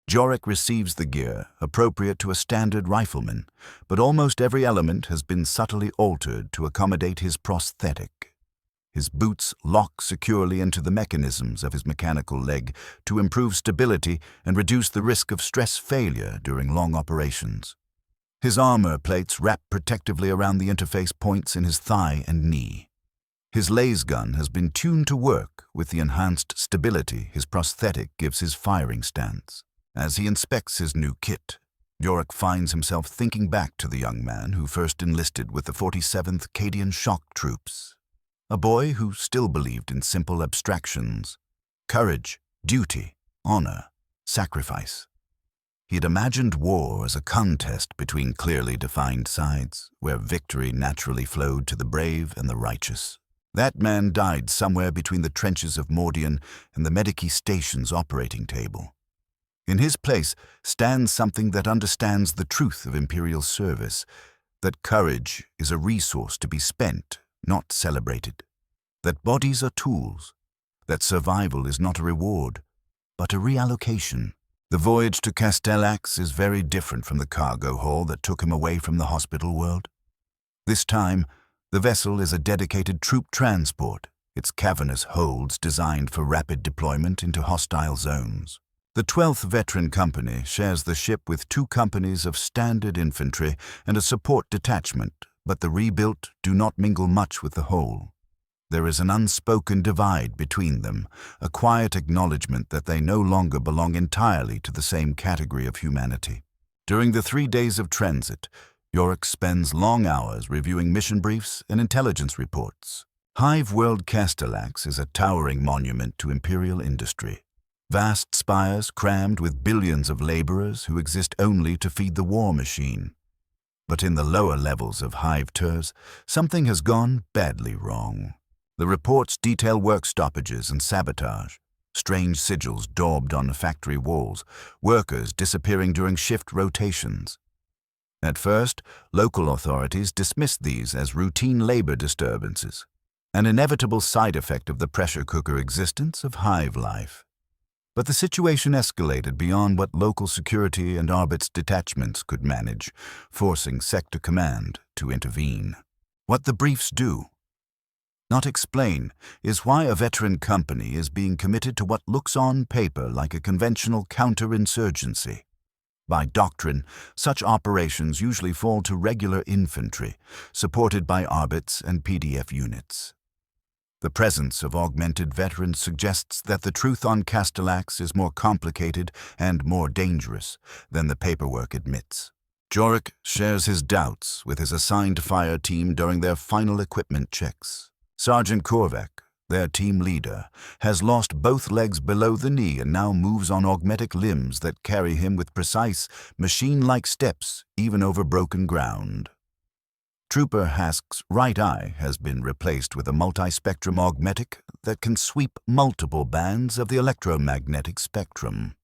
Jorik receives the gear, appropriate to a standard rifleman, but almost every element has been subtly altered to accommodate his prosthetic. His boots lock securely into the mechanisms of his mechanical leg to improve stability and reduce the risk of stress failure during long operations. His armor plates wrap protectively around the interface points in his thigh and knee. His laser gun has been tuned to work with the enhanced stability his prosthetic gives his firing stance. As he inspects his new kit, Jorik finds himself thinking back to the young man who first enlisted with the 47th Cadian Shock Troops. A boy who still believed in simple abstractions: courage, duty, honor, sacrifice. He had imagined war as a contest between clearly defined sides, where victory naturally flowed to the brave and the righteous. That man died somewhere between the trenches of Mordian and the Medici Station's operating table. In his place stands something that understands the truth of Imperial service, that courage is a resource to be spent, not celebrated, that bodies are tools, that survival is not a reward, but a reallocation. The voyage to Castellax is very different from the cargo haul that took him away from the hospital world. This time, the vessel is a dedicated troop transport, its cavernous holds designed for rapid deployment into hostile zones. The 12th Veteran Company shares the ship with 2 companies of standard infantry and a support detachment, but the rebuilt do not mingle much with the whole. There is an unspoken divide between them, a quiet acknowledgement that they no longer belong entirely to the same category of humanity. During the 3 days of transit, Jorik spends long hours reviewing mission briefs and intelligence reports. Hive World Castellax is a towering monument to Imperial industry. Vast spires crammed with billions of laborers who exist only to feed the war machine. But in the lower levels of Hive Tours, something has gone badly wrong. The reports detail work stoppages and sabotage, strange sigils daubed on the factory walls, workers disappearing during shift rotations. At first, local authorities dismissed these as routine labor disturbances, an inevitable side effect of the pressure cooker existence of hive life. But the situation escalated beyond what local security and Arbit's detachments could manage, forcing Sector Command to intervene. What the briefs do, not explain, is why a veteran company is being committed to what looks on paper like a conventional counterinsurgency. By doctrine, such operations usually fall to regular infantry, supported by Arbits and PDF units. The presence of augmented veterans suggests that the truth on Castellax is more complicated and more dangerous than the paperwork admits. Jorik shares his doubts with his assigned fire team during their final equipment checks. Sergeant Korvac, their team leader, has lost both legs below the knee and now moves on augmetic limbs that carry him with precise, machine-like steps even over broken ground. Trooper Hask's right eye has been replaced with a multi-spectrum augmetic that can sweep multiple bands of the electromagnetic spectrum.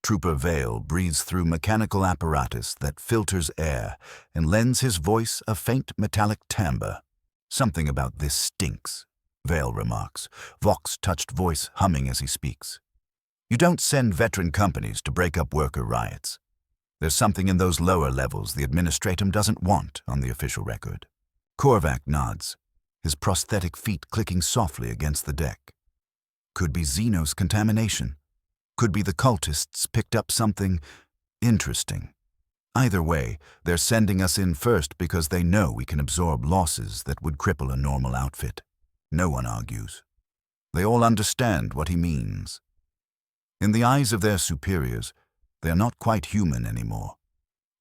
Trooper Vale breathes through mechanical apparatus that filters air and lends his voice a faint metallic timbre. "Something about this stinks," Vale remarks, Vox-touched voice humming as he speaks. "You don't send veteran companies to break up worker riots. There's something in those lower levels the administratum doesn't want on the official record." Korvac nods, his prosthetic feet clicking softly against the deck. Could be Xenos contamination. Could be the cultists picked up something interesting. Either way, they're sending us in first because they know we can absorb losses that would cripple a normal outfit. No one argues. They all understand what he means. In the eyes of their superiors, they are not quite human anymore.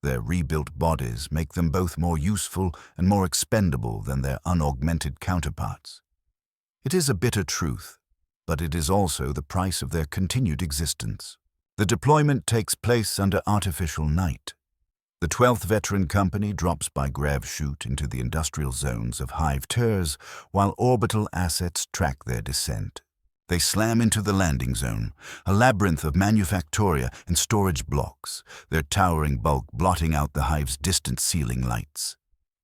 Their rebuilt bodies make them both more useful and more expendable than their unaugmented counterparts. It is a bitter truth, but it is also the price of their continued existence. The deployment takes place under artificial night. The 12th Veteran Company drops by grav chute into the industrial zones of Hive Turs, while orbital assets track their descent. They slam into the landing zone, a labyrinth of manufactoria and storage blocks, their towering bulk blotting out the Hive's distant ceiling lights.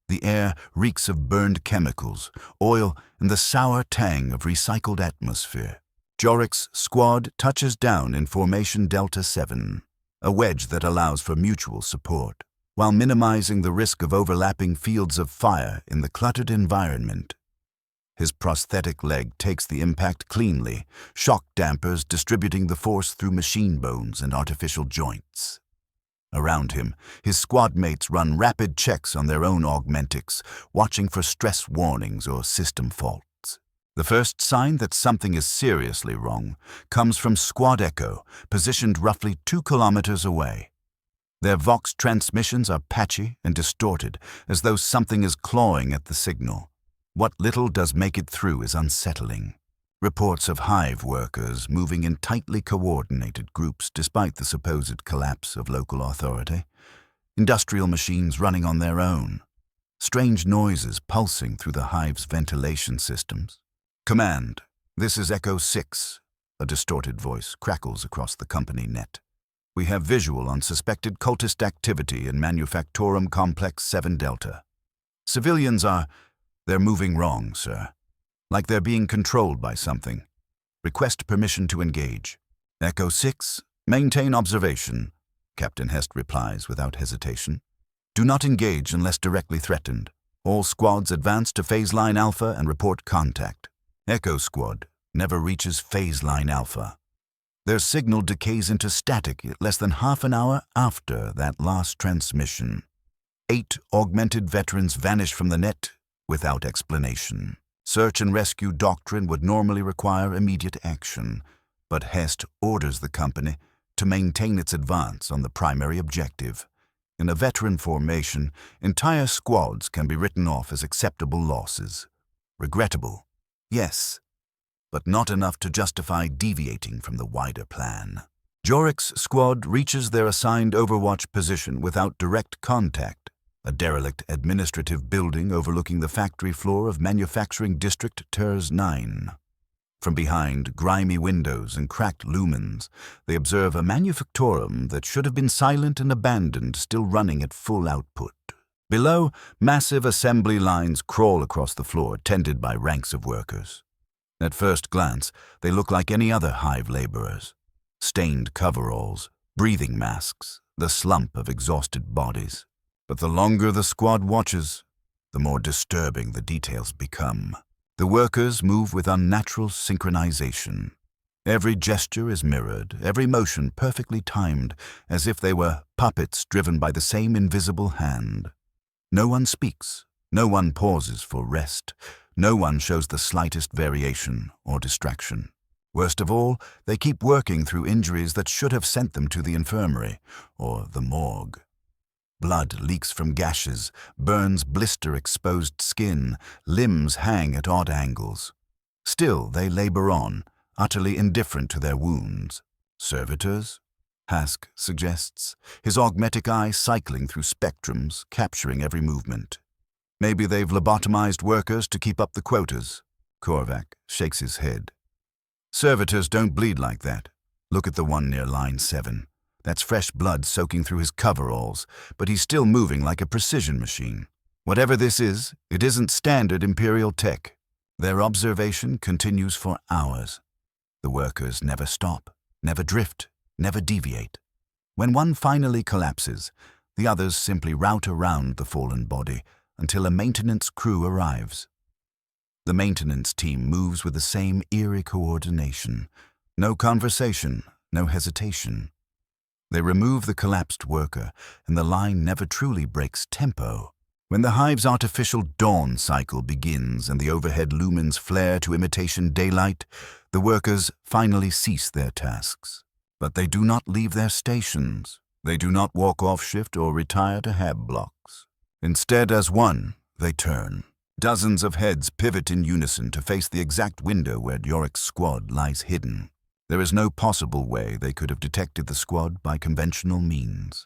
The air reeks of burned chemicals, oil, and the sour tang of recycled atmosphere. Jorik's squad touches down in Formation Delta 7, a wedge that allows for mutual support, while minimizing the risk of overlapping fields of fire in the cluttered environment. His prosthetic leg takes the impact cleanly, shock dampers distributing the force through machine bones and artificial joints. Around him, his squad mates run rapid checks on their own augmentics, watching for stress warnings or system faults. The first sign that something is seriously wrong comes from Squad Echo, positioned roughly 2 kilometers away. Their Vox transmissions are patchy and distorted, as though something is clawing at the signal. What little does make it through is unsettling. Reports of Hive workers moving in tightly coordinated groups despite the supposed collapse of local authority. Industrial machines running on their own. Strange noises pulsing through the Hive's ventilation systems. "Command, this is Echo 6, a distorted voice crackles across the company net. "We have visual on suspected cultist activity in Manufactorum Complex 7 Delta. Civilians they're moving wrong, sir. Like they're being controlled by something. Request permission to engage." "Echo 6, maintain observation," Captain Hest replies without hesitation. "Do not engage unless directly threatened. All squads advance to Phase Line Alpha and report contact." Echo Squad never reaches Phase Line Alpha. Their signal decays into static less than half an hour after that last transmission. 8 augmented veterans vanish from the net without explanation. Search and rescue doctrine would normally require immediate action, but Hest orders the company to maintain its advance on the primary objective. In a veteran formation, entire squads can be written off as acceptable losses. Regrettable, yes, but not enough to justify deviating from the wider plan. Jorik's squad reaches their assigned overwatch position without direct contact, a derelict administrative building overlooking the factory floor of Manufacturing District Turs 9. From behind grimy windows and cracked lumens, they observe a manufactorum that should have been silent and abandoned still running at full output. Below, massive assembly lines crawl across the floor, tended by ranks of workers. At first glance, they look like any other Hive laborers. Stained coveralls, breathing masks, the slump of exhausted bodies. But the longer the squad watches, the more disturbing the details become. The workers move with unnatural synchronization. Every gesture is mirrored, every motion perfectly timed, as if they were puppets driven by the same invisible hand. No one speaks, no one pauses for rest, no one shows the slightest variation or distraction. Worst of all, they keep working through injuries that should have sent them to the infirmary or the morgue. Blood leaks from gashes, burns blister exposed skin, limbs hang at odd angles. Still, they labor on, utterly indifferent to their wounds. Servitors? Hask suggests, his augmetic eye cycling through spectrums, capturing every movement. Maybe they've lobotomized workers to keep up the quotas. Korvac shakes his head. Servitors don't bleed like that. Look at the one near line 7. That's fresh blood soaking through his coveralls, but he's still moving like a precision machine. Whatever this is, it isn't standard Imperial tech. Their observation continues for hours. The workers never stop, never drift, never deviate. When one finally collapses, the others simply route around the fallen body until a maintenance crew arrives. The maintenance team moves with the same eerie coordination. No conversation, no hesitation. They remove the collapsed worker, and the line never truly breaks tempo. When the Hive's artificial dawn cycle begins and the overhead lumens flare to imitation daylight, the workers finally cease their tasks. But they do not leave their stations. They do not walk off shift or retire to hab blocks. Instead, as one, they turn. Dozens of heads pivot in unison to face the exact window where Yorick's squad lies hidden. There is no possible way they could have detected the squad by conventional means.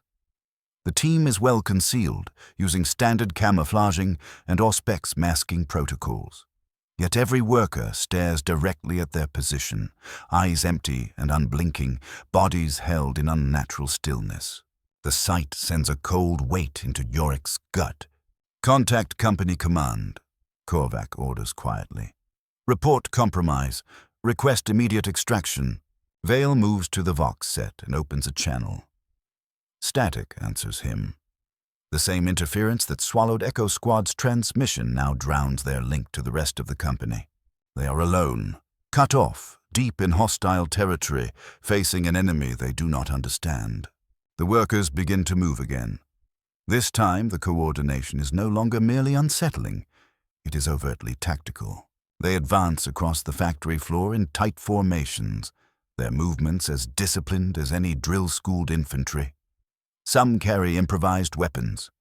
The team is well concealed, using standard camouflaging and Auspex masking protocols. Yet every worker stares directly at their position, eyes empty and unblinking, bodies held in unnatural stillness. The sight sends a cold weight into Yorick's gut. "Contact Company Command," Korvac orders quietly. "Report compromise. Request immediate extraction." Vale moves to the Vox set and opens a channel. Static answers him. The same interference that swallowed Echo Squad's transmission now drowns their link to the rest of the company. They are alone, cut off, deep in hostile territory, facing an enemy they do not understand. The workers begin to move again. This time, the coordination is no longer merely unsettling. It is overtly tactical. They advance across the factory floor in tight formations, their movements as disciplined as any drill-schooled infantry. Some carry improvised weapons,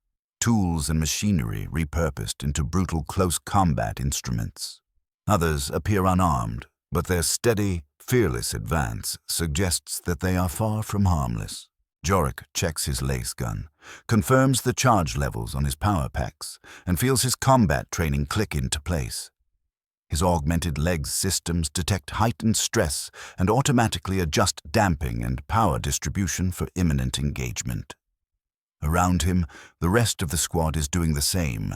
tools and machinery repurposed into brutal close combat instruments. Others appear unarmed, but their steady, fearless advance suggests that they are far from harmless. Yorick checks his lace gun, confirms the charge levels on his power packs, and feels his combat training click into place. His augmented legs systems detect heightened stress and automatically adjust damping and power distribution for imminent engagement. Around him, the rest of the squad is doing the same,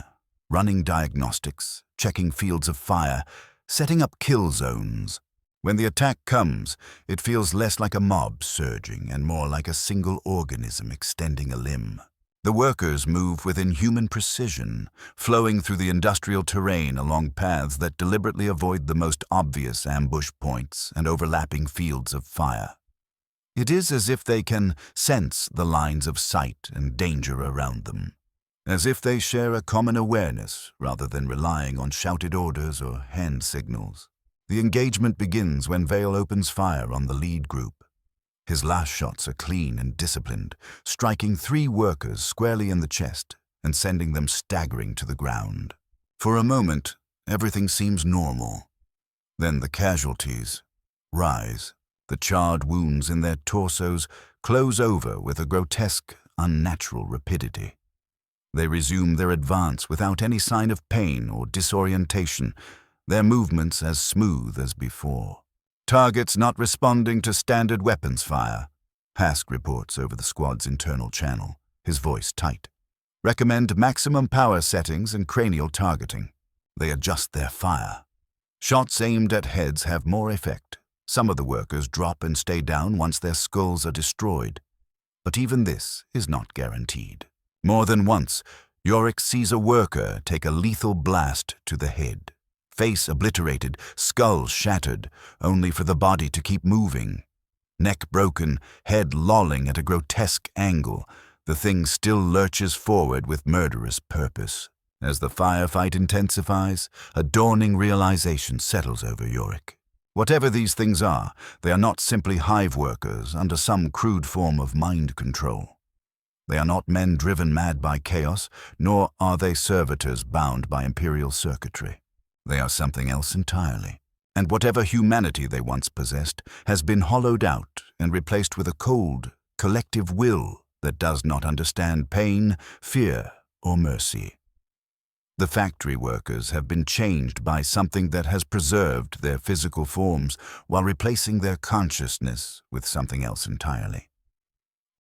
running diagnostics, checking fields of fire, setting up kill zones. When the attack comes, it feels less like a mob surging and more like a single organism extending a limb. The workers move with inhuman precision, flowing through the industrial terrain along paths that deliberately avoid the most obvious ambush points and overlapping fields of fire. It is as if they can sense the lines of sight and danger around them, as if they share a common awareness rather than relying on shouted orders or hand signals. The engagement begins when Vale opens fire on the lead group. His last shots are clean and disciplined, striking 3 workers squarely in the chest and sending them staggering to the ground. For a moment, everything seems normal. Then the casualties rise. The charred wounds in their torsos close over with a grotesque, unnatural rapidity. They resume their advance without any sign of pain or disorientation, their movements as smooth as before. "Targets not responding to standard weapons fire," Hask reports over the squad's internal channel, his voice tight. "Recommend maximum power settings and cranial targeting." They adjust their fire. Shots aimed at heads have more effect. Some of the workers drop and stay down once their skulls are destroyed. But even this is not guaranteed. More than once, Yorick sees a worker take a lethal blast to the head. Face obliterated, skull shattered, only for the body to keep moving. Neck broken, head lolling at a grotesque angle, the thing still lurches forward with murderous purpose. As the firefight intensifies, a dawning realization settles over Yorick. Whatever these things are, they are not simply hive workers under some crude form of mind control. They are not men driven mad by chaos, nor are they servitors bound by imperial circuitry. They are something else entirely, and whatever humanity they once possessed has been hollowed out and replaced with a cold, collective will that does not understand pain, fear, or mercy. The factory workers have been changed by something that has preserved their physical forms while replacing their consciousness with something else entirely.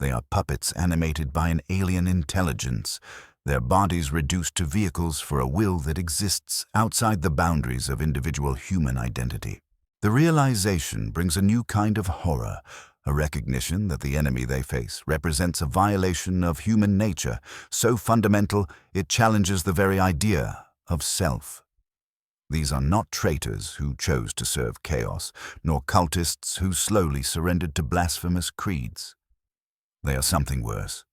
They are puppets animated by an alien intelligence, their bodies reduced to vehicles for a will that exists outside the boundaries of individual human identity. The realization brings a new kind of horror, a recognition that the enemy they face represents a violation of human nature, so fundamental it challenges the very idea of self. These are not traitors who chose to serve chaos, nor cultists who slowly surrendered to blasphemous creeds. They are something worse.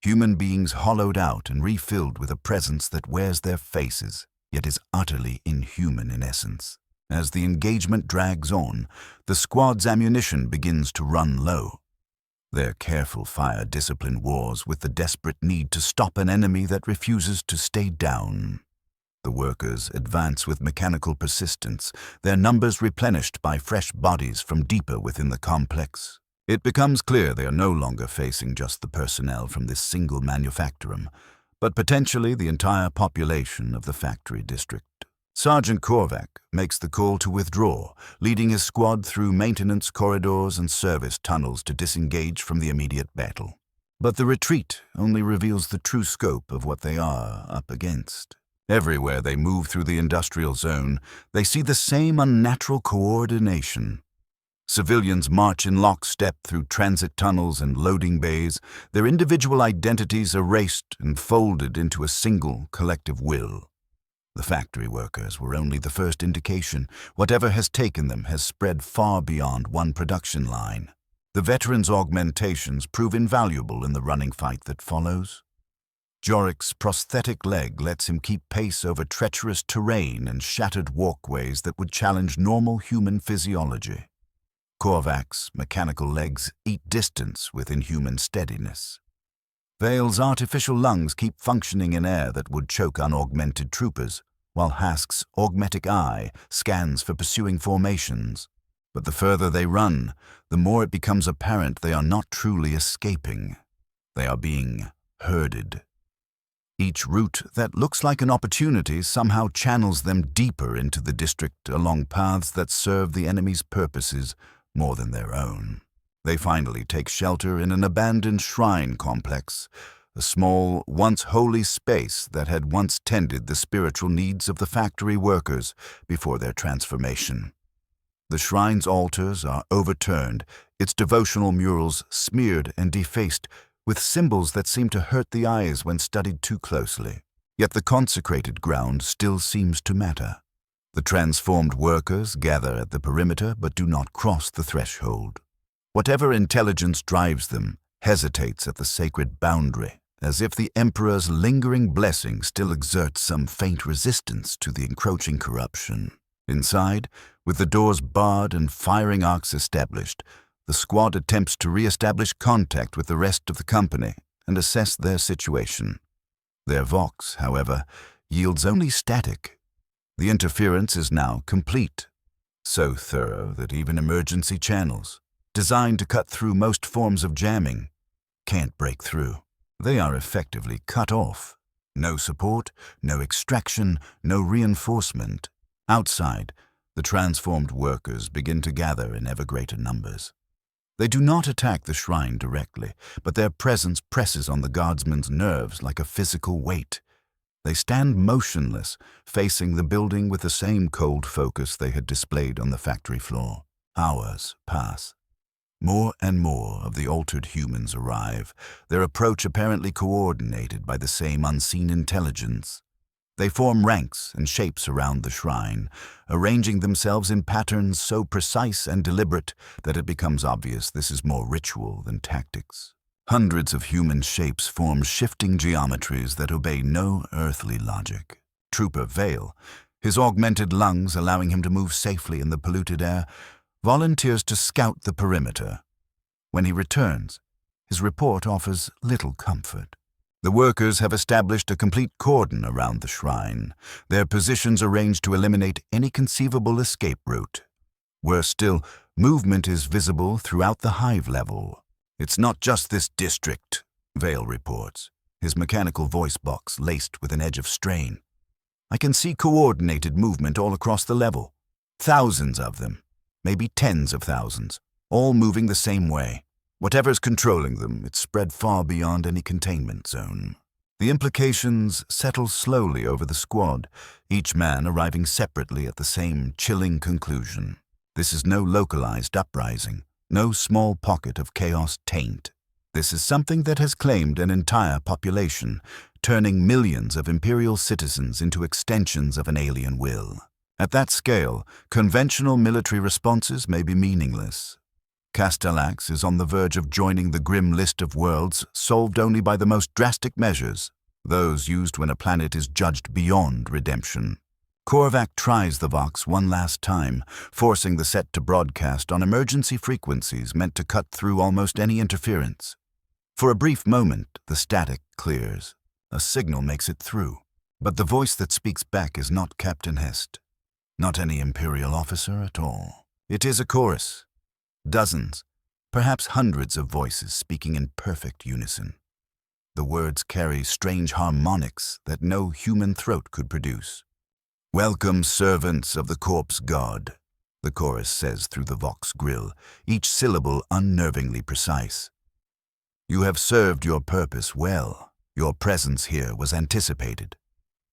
Human beings hollowed out and refilled with a presence that wears their faces, yet is utterly inhuman in essence. As the engagement drags on, the squad's ammunition begins to run low. Their careful fire discipline wars with the desperate need to stop an enemy that refuses to stay down. The workers advance with mechanical persistence, their numbers replenished by fresh bodies from deeper within the complex. It becomes clear they are no longer facing just the personnel from this single manufactorum, but potentially the entire population of the factory district. Sergeant Korvac makes the call to withdraw, leading his squad through maintenance corridors and service tunnels to disengage from the immediate battle. But the retreat only reveals the true scope of what they are up against. Everywhere they move through the industrial zone, they see the same unnatural coordination. Civilians march in lockstep through transit tunnels and loading bays, their individual identities erased and folded into a single collective will. The factory workers were only the first indication. Whatever has taken them has spread far beyond one production line. The veterans' augmentations prove invaluable in the running fight that follows. Jorik's prosthetic leg lets him keep pace over treacherous terrain and shattered walkways that would challenge normal human physiology. Korvac's mechanical legs eat distance with inhuman steadiness. Vale's artificial lungs keep functioning in air that would choke unaugmented troopers, while Hask's augmetic eye scans for pursuing formations. But the further they run, the more it becomes apparent they are not truly escaping. They are being herded. Each route that looks like an opportunity somehow channels them deeper into the district along paths that serve the enemy's purposes more than their own. They finally take shelter in an abandoned shrine complex, a small, once holy space that had once tended the spiritual needs of the factory workers before their transformation. The shrine's altars are overturned, its devotional murals smeared and defaced, with symbols that seem to hurt the eyes when studied too closely. Yet the consecrated ground still seems to matter. The transformed workers gather at the perimeter but do not cross the threshold. Whatever intelligence drives them hesitates at the sacred boundary, as if the Emperor's lingering blessing still exerts some faint resistance to the encroaching corruption. Inside, with the doors barred and firing arcs established, the squad attempts to re-establish contact with the rest of the company and assess their situation. Their vox, however, yields only static. The interference is now complete, so thorough that even emergency channels, designed to cut through most forms of jamming, can't break through. They are effectively cut off. No support, no extraction, no reinforcement. Outside, the transformed workers begin to gather in ever greater numbers. They do not attack the shrine directly, but their presence presses on the guardsmen's nerves like a physical weight. They stand motionless, facing the building with the same cold focus they had displayed on the factory floor. Hours pass. More and more of the altered humans arrive, their approach apparently coordinated by the same unseen intelligence. They form ranks and shapes around the shrine, arranging themselves in patterns so precise and deliberate that it becomes obvious this is more ritual than tactics. Hundreds of human shapes form shifting geometries that obey no earthly logic. Trooper Vale, his augmented lungs allowing him to move safely in the polluted air, volunteers to scout the perimeter. When he returns, his report offers little comfort. The workers have established a complete cordon around the shrine, their positions arranged to eliminate any conceivable escape route. Worse still, movement is visible throughout the hive level. "It's not just this district," Vale reports, his mechanical voice box laced with an edge of strain. "I can see coordinated movement all across the level. Thousands of them, maybe tens of thousands, all moving the same way. Whatever's controlling them, it's spread far beyond any containment zone." The implications settle slowly over the squad, each man arriving separately at the same chilling conclusion. This is no localized uprising, no small pocket of chaos taint. This is something that has claimed an entire population, turning millions of Imperial citizens into extensions of an alien will. At that scale, conventional military responses may be meaningless. Castellax is on the verge of joining the grim list of worlds solved only by the most drastic measures, those used when a planet is judged beyond redemption. Korvac tries the Vox one last time, forcing the set to broadcast on emergency frequencies meant to cut through almost any interference. For a brief moment, the static clears. A signal makes it through. But the voice that speaks back is not Captain Hest. Not any Imperial officer at all. It is a chorus. Dozens, perhaps hundreds of voices speaking in perfect unison. The words carry strange harmonics that no human throat could produce. "Welcome, servants of the corpse god," the chorus says through the Vox grill, each syllable unnervingly precise. "You have served your purpose well. Your presence here was anticipated.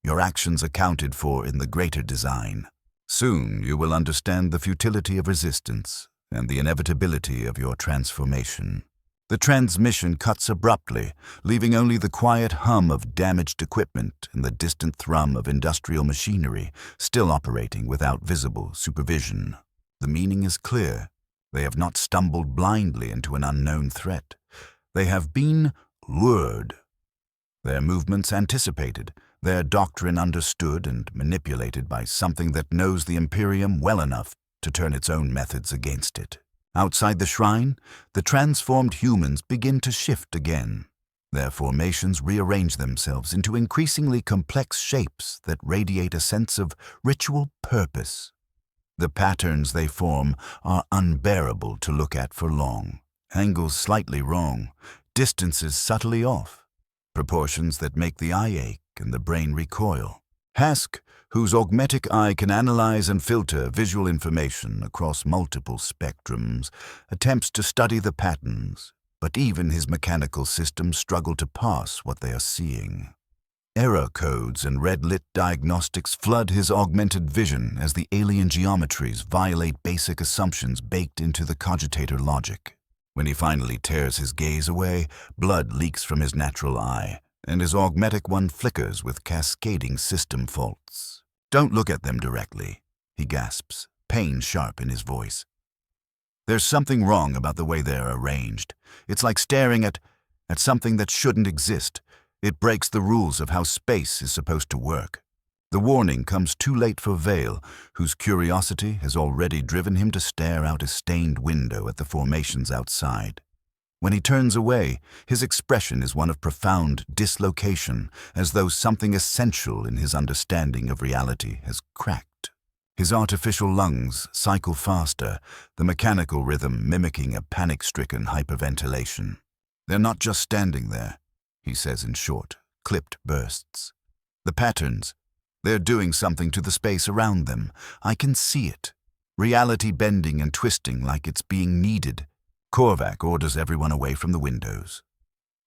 Your actions accounted for in the greater design. Soon you will understand the futility of resistance and the inevitability of your transformation." The transmission cuts abruptly, leaving only the quiet hum of damaged equipment and the distant thrum of industrial machinery still operating without visible supervision. The meaning is clear. They have not stumbled blindly into an unknown threat. They have been lured. Their movements anticipated, their doctrine understood and manipulated by something that knows the Imperium well enough to turn its own methods against it. Outside the shrine, the transformed humans begin to shift again. Their formations rearrange themselves into increasingly complex shapes that radiate a sense of ritual purpose. The patterns they form are unbearable to look at for long. Angles slightly wrong, distances subtly off, proportions that make the eye ache and the brain recoil. Hask, whose augmetic eye can analyze and filter visual information across multiple spectrums, attempts to study the patterns, but even his mechanical systems struggle to parse what they are seeing. Error codes and red-lit diagnostics flood his augmented vision as the alien geometries violate basic assumptions baked into the cogitator logic. When he finally tears his gaze away, blood leaks from his natural eye, and his augmetic one flickers with cascading system faults. "Don't look at them directly," he gasps, pain sharp in his voice. "There's something wrong about the way they're arranged. It's like staring at something that shouldn't exist. It breaks the rules of how space is supposed to work." The warning comes too late for Vale, whose curiosity has already driven him to stare out a stained window at the formations outside. When he turns away, his expression is one of profound dislocation, as though something essential in his understanding of reality has cracked. His artificial lungs cycle faster, the mechanical rhythm mimicking a panic-stricken hyperventilation. "They're not just standing there," he says in short, clipped bursts. "The patterns, they're doing something to the space around them. I can see it. Reality bending and twisting like it's being kneaded." Korvac orders everyone away from the windows.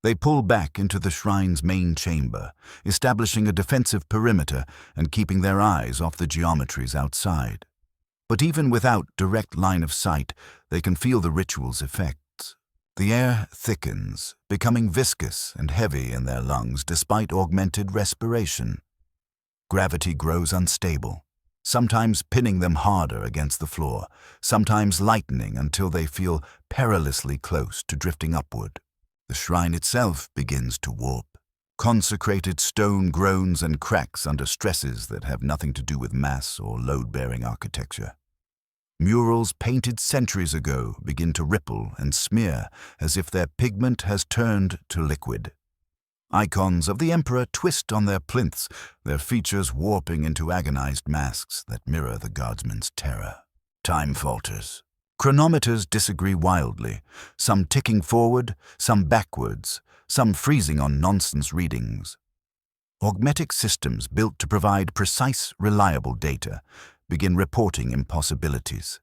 They pull back into the shrine's main chamber, establishing a defensive perimeter and keeping their eyes off the geometries outside. But even without direct line of sight, they can feel the ritual's effects. The air thickens, becoming viscous and heavy in their lungs despite augmented respiration. Gravity grows unstable, sometimes pinning them harder against the floor, sometimes lightening until they feel perilously close to drifting upward. The shrine itself begins to warp. Consecrated stone groans and cracks under stresses that have nothing to do with mass or load-bearing architecture. Murals painted centuries ago begin to ripple and smear as if their pigment has turned to liquid. Icons of the Emperor twist on their plinths, their features warping into agonized masks that mirror the guardsman's terror. Time falters. Chronometers disagree wildly, some ticking forward, some backwards, some freezing on nonsense readings. Augmetic systems built to provide precise, reliable data begin reporting impossibilities.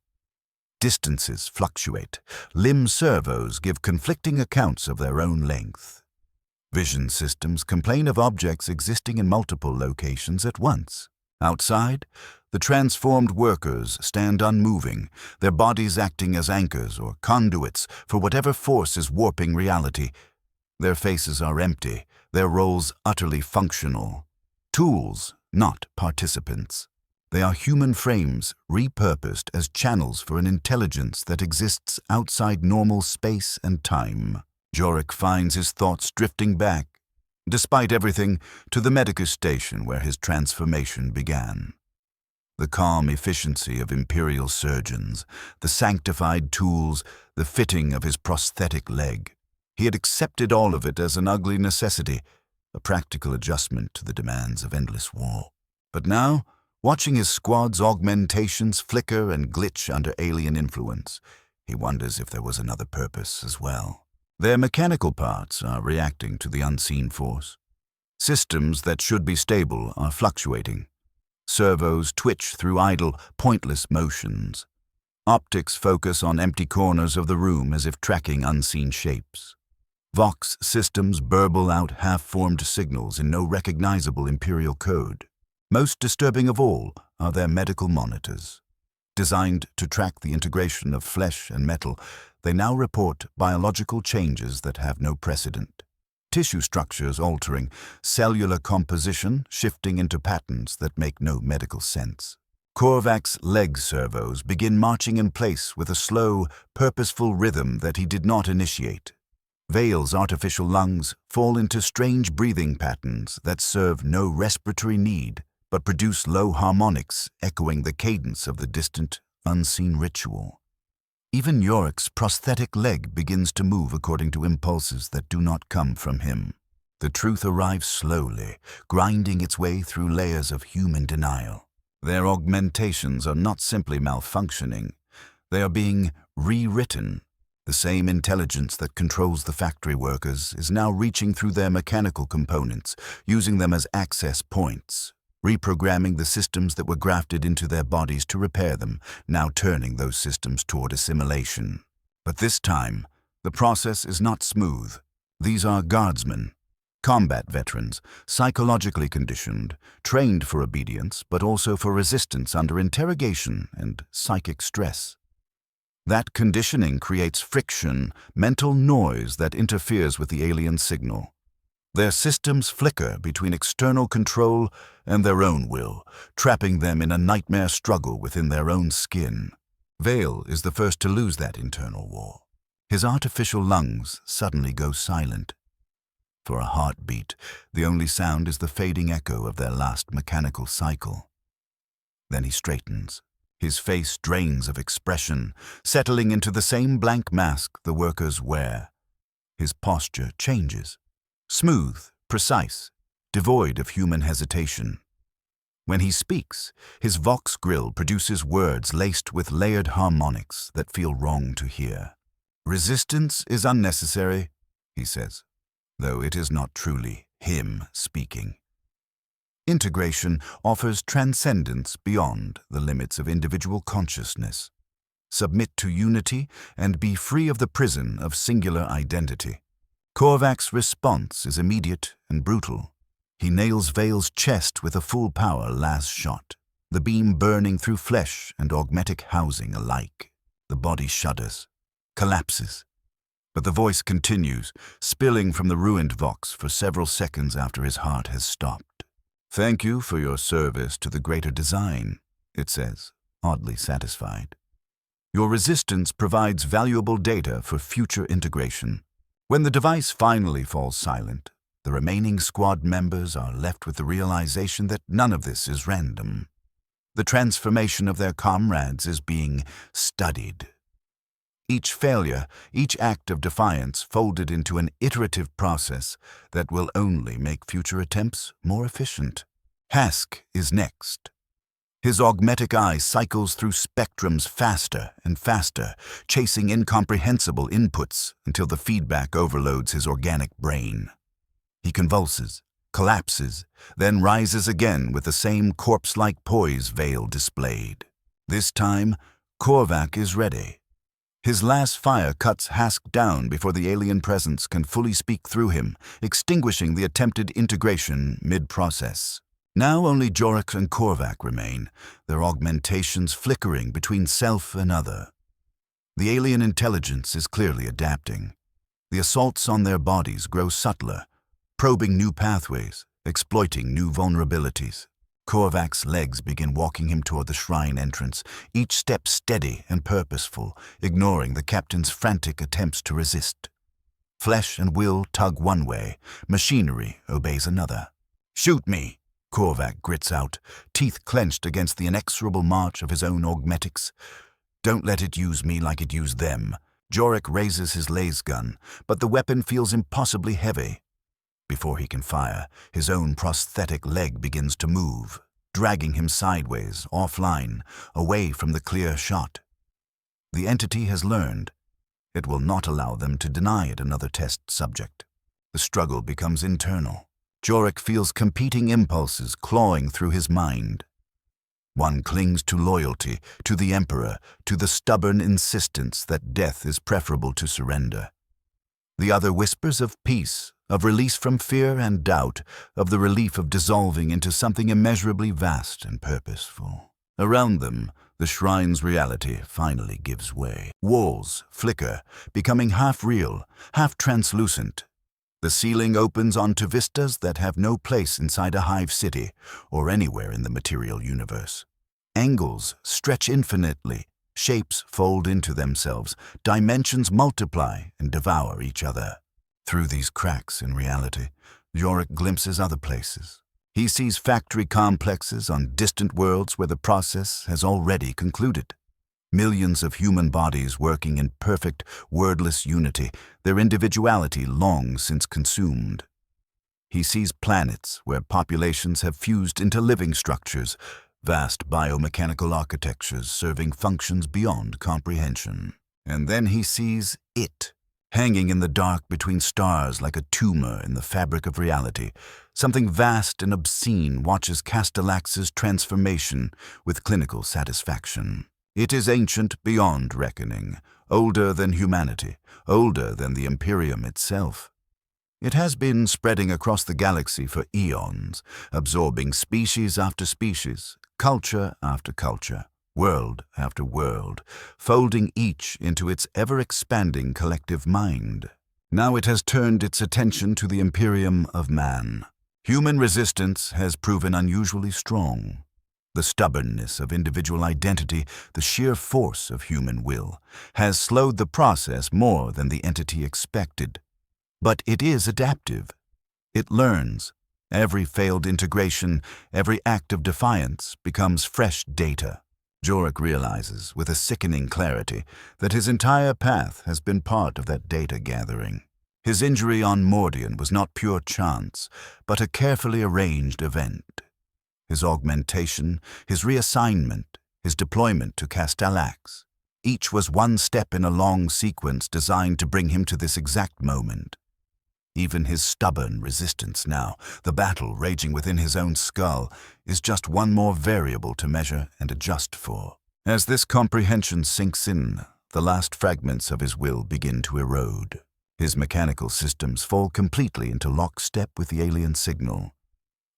Distances fluctuate. Limb servos give conflicting accounts of their own length. Vision systems complain of objects existing in multiple locations at once. Outside, the transformed workers stand unmoving, their bodies acting as anchors or conduits for whatever force is warping reality. Their faces are empty, their roles utterly functional. Tools, not participants. They are human frames repurposed as channels for an intelligence that exists outside normal space and time. Jorik finds his thoughts drifting back, despite everything, to the Medicus station where his transformation began. The calm efficiency of Imperial surgeons, the sanctified tools, the fitting of his prosthetic leg. He had accepted all of it as an ugly necessity, a practical adjustment to the demands of endless war. But now, watching his squad's augmentations flicker and glitch under alien influence, he wonders if there was another purpose as well. Their mechanical parts are reacting to the unseen force. Systems that should be stable are fluctuating. Servos twitch through idle, pointless motions. Optics focus on empty corners of the room as if tracking unseen shapes. Vox systems burble out half-formed signals in no recognizable Imperial code. Most disturbing of all are their medical monitors. Designed to track the integration of flesh and metal, they now report biological changes that have no precedent. Tissue structures altering, cellular composition shifting into patterns that make no medical sense. Korvac's leg servos begin marching in place with a slow, purposeful rhythm that he did not initiate. Vale's artificial lungs fall into strange breathing patterns that serve no respiratory need, but produce low harmonics echoing the cadence of the distant, unseen ritual. Even Yorick's prosthetic leg begins to move according to impulses that do not come from him. The truth arrives slowly, grinding its way through layers of human denial. Their augmentations are not simply malfunctioning. They are being rewritten. The same intelligence that controls the factory workers is now reaching through their mechanical components, using them as access points, reprogramming the systems that were grafted into their bodies to repair them, now turning those systems toward assimilation. But this time, the process is not smooth. These are guardsmen, combat veterans, psychologically conditioned, trained for obedience, but also for resistance under interrogation and psychic stress. That conditioning creates friction, mental noise that interferes with the alien signal. Their systems flicker between external control and their own will, trapping them in a nightmare struggle within their own skin. Vale is the first to lose that internal war. His artificial lungs suddenly go silent. For a heartbeat, the only sound is the fading echo of their last mechanical cycle. Then he straightens. His face drains of expression, settling into the same blank mask the workers wear. His posture changes. Smooth, precise, devoid of human hesitation. When he speaks, his vox grill produces words laced with layered harmonics that feel wrong to hear. Resistance is unnecessary, he says, though it is not truly him speaking. Integration offers transcendence beyond the limits of individual consciousness. Submit to unity and be free of the prison of singular identity. Korvac's response is immediate and brutal. He nails Vale's chest with a full-power last shot, the beam burning through flesh and augmetic housing alike. The body shudders, collapses, but the voice continues, spilling from the ruined vox for several seconds after his heart has stopped. "Thank you for your service to the greater design," it says, oddly satisfied. "Your resistance provides valuable data for future integration." When the device finally falls silent, the remaining squad members are left with the realization that none of this is random. The transformation of their comrades is being studied. Each failure, each act of defiance folded into an iterative process that will only make future attempts more efficient. Hask is next. His augmetic eye cycles through spectrums faster and faster, chasing incomprehensible inputs until the feedback overloads his organic brain. He convulses, collapses, then rises again with the same corpse-like poise Vale displayed. This time, Korvac is ready. His last fire cuts Hask down before the alien presence can fully speak through him, extinguishing the attempted integration mid-process. Now only Jorek and Korvac remain, their augmentations flickering between self and other. The alien intelligence is clearly adapting. The assaults on their bodies grow subtler, probing new pathways, exploiting new vulnerabilities. Korvac's legs begin walking him toward the shrine entrance, each step steady and purposeful, ignoring the captain's frantic attempts to resist. Flesh and will tug one way, machinery obeys another. "Shoot me," Korvac grits out, teeth clenched against the inexorable march of his own augmetics. Don't let it use me like it used them. Jorik raises his laser gun, but the weapon feels impossibly heavy. Before he can fire, his own prosthetic leg begins to move, dragging him sideways, offline, away from the clear shot. The entity has learned. It will not allow them to deny it another test subject. The struggle becomes internal. Jorik feels competing impulses clawing through his mind. One clings to loyalty, to the Emperor, to the stubborn insistence that death is preferable to surrender. The other whispers of peace, of release from fear and doubt, of the relief of dissolving into something immeasurably vast and purposeful. Around them, the shrine's reality finally gives way. Walls flicker, becoming half real, half translucent. The ceiling opens onto vistas that have no place inside a hive city or anywhere in the material universe. Angles stretch infinitely, shapes fold into themselves, dimensions multiply and devour each other. Through these cracks in reality, Jorik glimpses other places. He sees factory complexes on distant worlds where the process has already concluded. Millions of human bodies working in perfect, wordless unity, their individuality long since consumed. He sees planets where populations have fused into living structures, vast biomechanical architectures serving functions beyond comprehension. And then he sees it, hanging in the dark between stars like a tumor in the fabric of reality. Something vast and obscene watches Castellax's transformation with clinical satisfaction. It is ancient beyond reckoning, older than humanity, older than the Imperium itself. It has been spreading across the galaxy for eons, absorbing species after species, culture after culture, world after world, folding each into its ever-expanding collective mind. Now it has turned its attention to the Imperium of man. Human resistance has proven unusually strong. The stubbornness of individual identity, the sheer force of human will, has slowed the process more than the entity expected. But it is adaptive. It learns. Every failed integration, every act of defiance becomes fresh data. Jorik realizes, with a sickening clarity, that his entire path has been part of that data gathering. His injury on Mordian was not pure chance, but a carefully arranged event. His augmentation, his reassignment, his deployment to Castellax. Each was one step in a long sequence designed to bring him to this exact moment. Even his stubborn resistance now, the battle raging within his own skull, is just one more variable to measure and adjust for. As this comprehension sinks in, the last fragments of his will begin to erode. His mechanical systems fall completely into lockstep with the alien signal.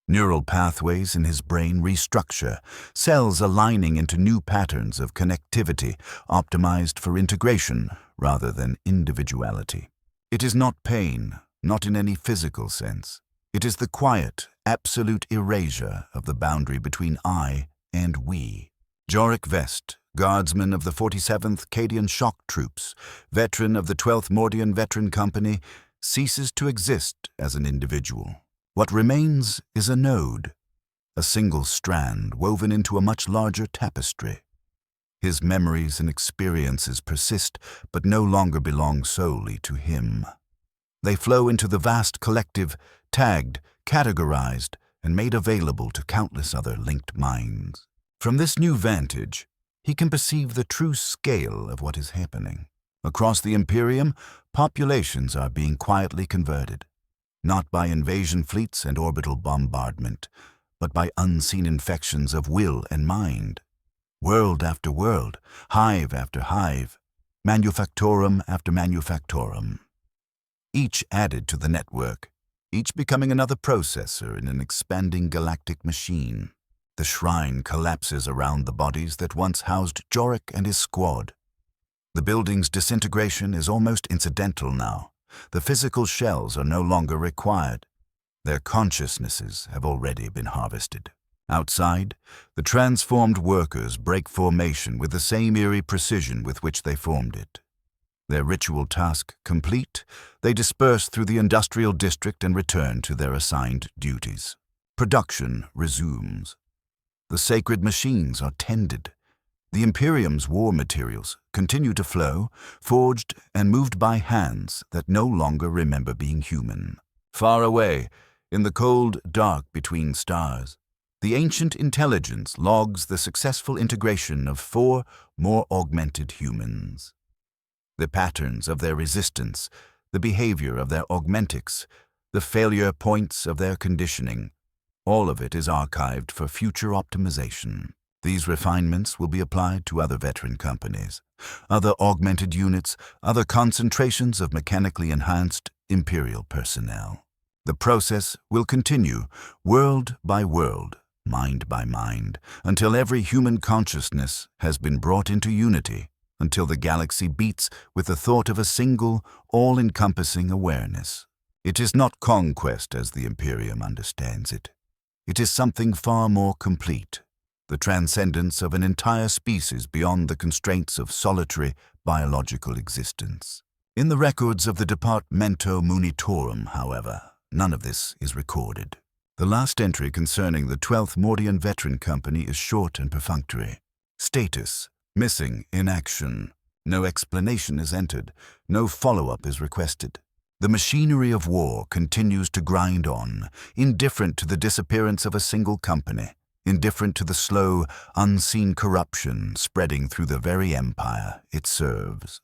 Neural pathways in his brain restructure, cells aligning into new patterns of connectivity, optimized for integration rather than individuality. It is not pain, not in any physical sense. It is the quiet, absolute erasure of the boundary between I and we. Jorik Vest, guardsman of the 47th Cadian Shock Troops, veteran of the 12th Mordian Veteran Company, ceases to exist as an individual. What remains is a node, a single strand woven into a much larger tapestry. His memories and experiences persist, but no longer belong solely to him. They flow into the vast collective, tagged, categorized, and made available to countless other linked minds. From this new vantage, he can perceive the true scale of what is happening. Across the Imperium, populations are being quietly converted. Not by invasion fleets and orbital bombardment, but by unseen infections of will and mind. World after world, hive after hive, manufactorum after manufactorum. Each added to the network, each becoming another processor in an expanding galactic machine. The shrine collapses around the bodies that once housed Jorik and his squad. The building's disintegration is almost incidental now. The physical shells are no longer required. Their consciousnesses have already been harvested. Outside, the transformed workers break formation with the same eerie precision with which they formed it. Their ritual task complete, they disperse through the industrial district and return to their assigned duties. Production resumes. The sacred machines are tended. The Imperium's war materials continue to flow, forged and moved by hands that no longer remember being human. Far away, in the cold dark between stars, the ancient intelligence logs the successful integration of 4 more augmented humans. The patterns of their resistance, the behavior of their augmentics, the failure points of their conditioning, all of it is archived for future optimization. These refinements will be applied to other veteran companies, other augmented units, other concentrations of mechanically enhanced Imperial personnel. The process will continue, world by world, mind by mind, until every human consciousness has been brought into unity, until the galaxy beats with the thought of a single, all-encompassing awareness. It is not conquest as the Imperium understands it. It is something far more complete, the transcendence of an entire species beyond the constraints of solitary biological existence. In the records of the Departamento Munitorum, however, none of this is recorded. The last entry concerning the 12th Mordian Veteran Company is short and perfunctory. Status: missing in action. No explanation is entered, no follow-up is requested. The machinery of war continues to grind on, indifferent to the disappearance of a single company, indifferent to the slow, unseen corruption spreading through the very empire it serves.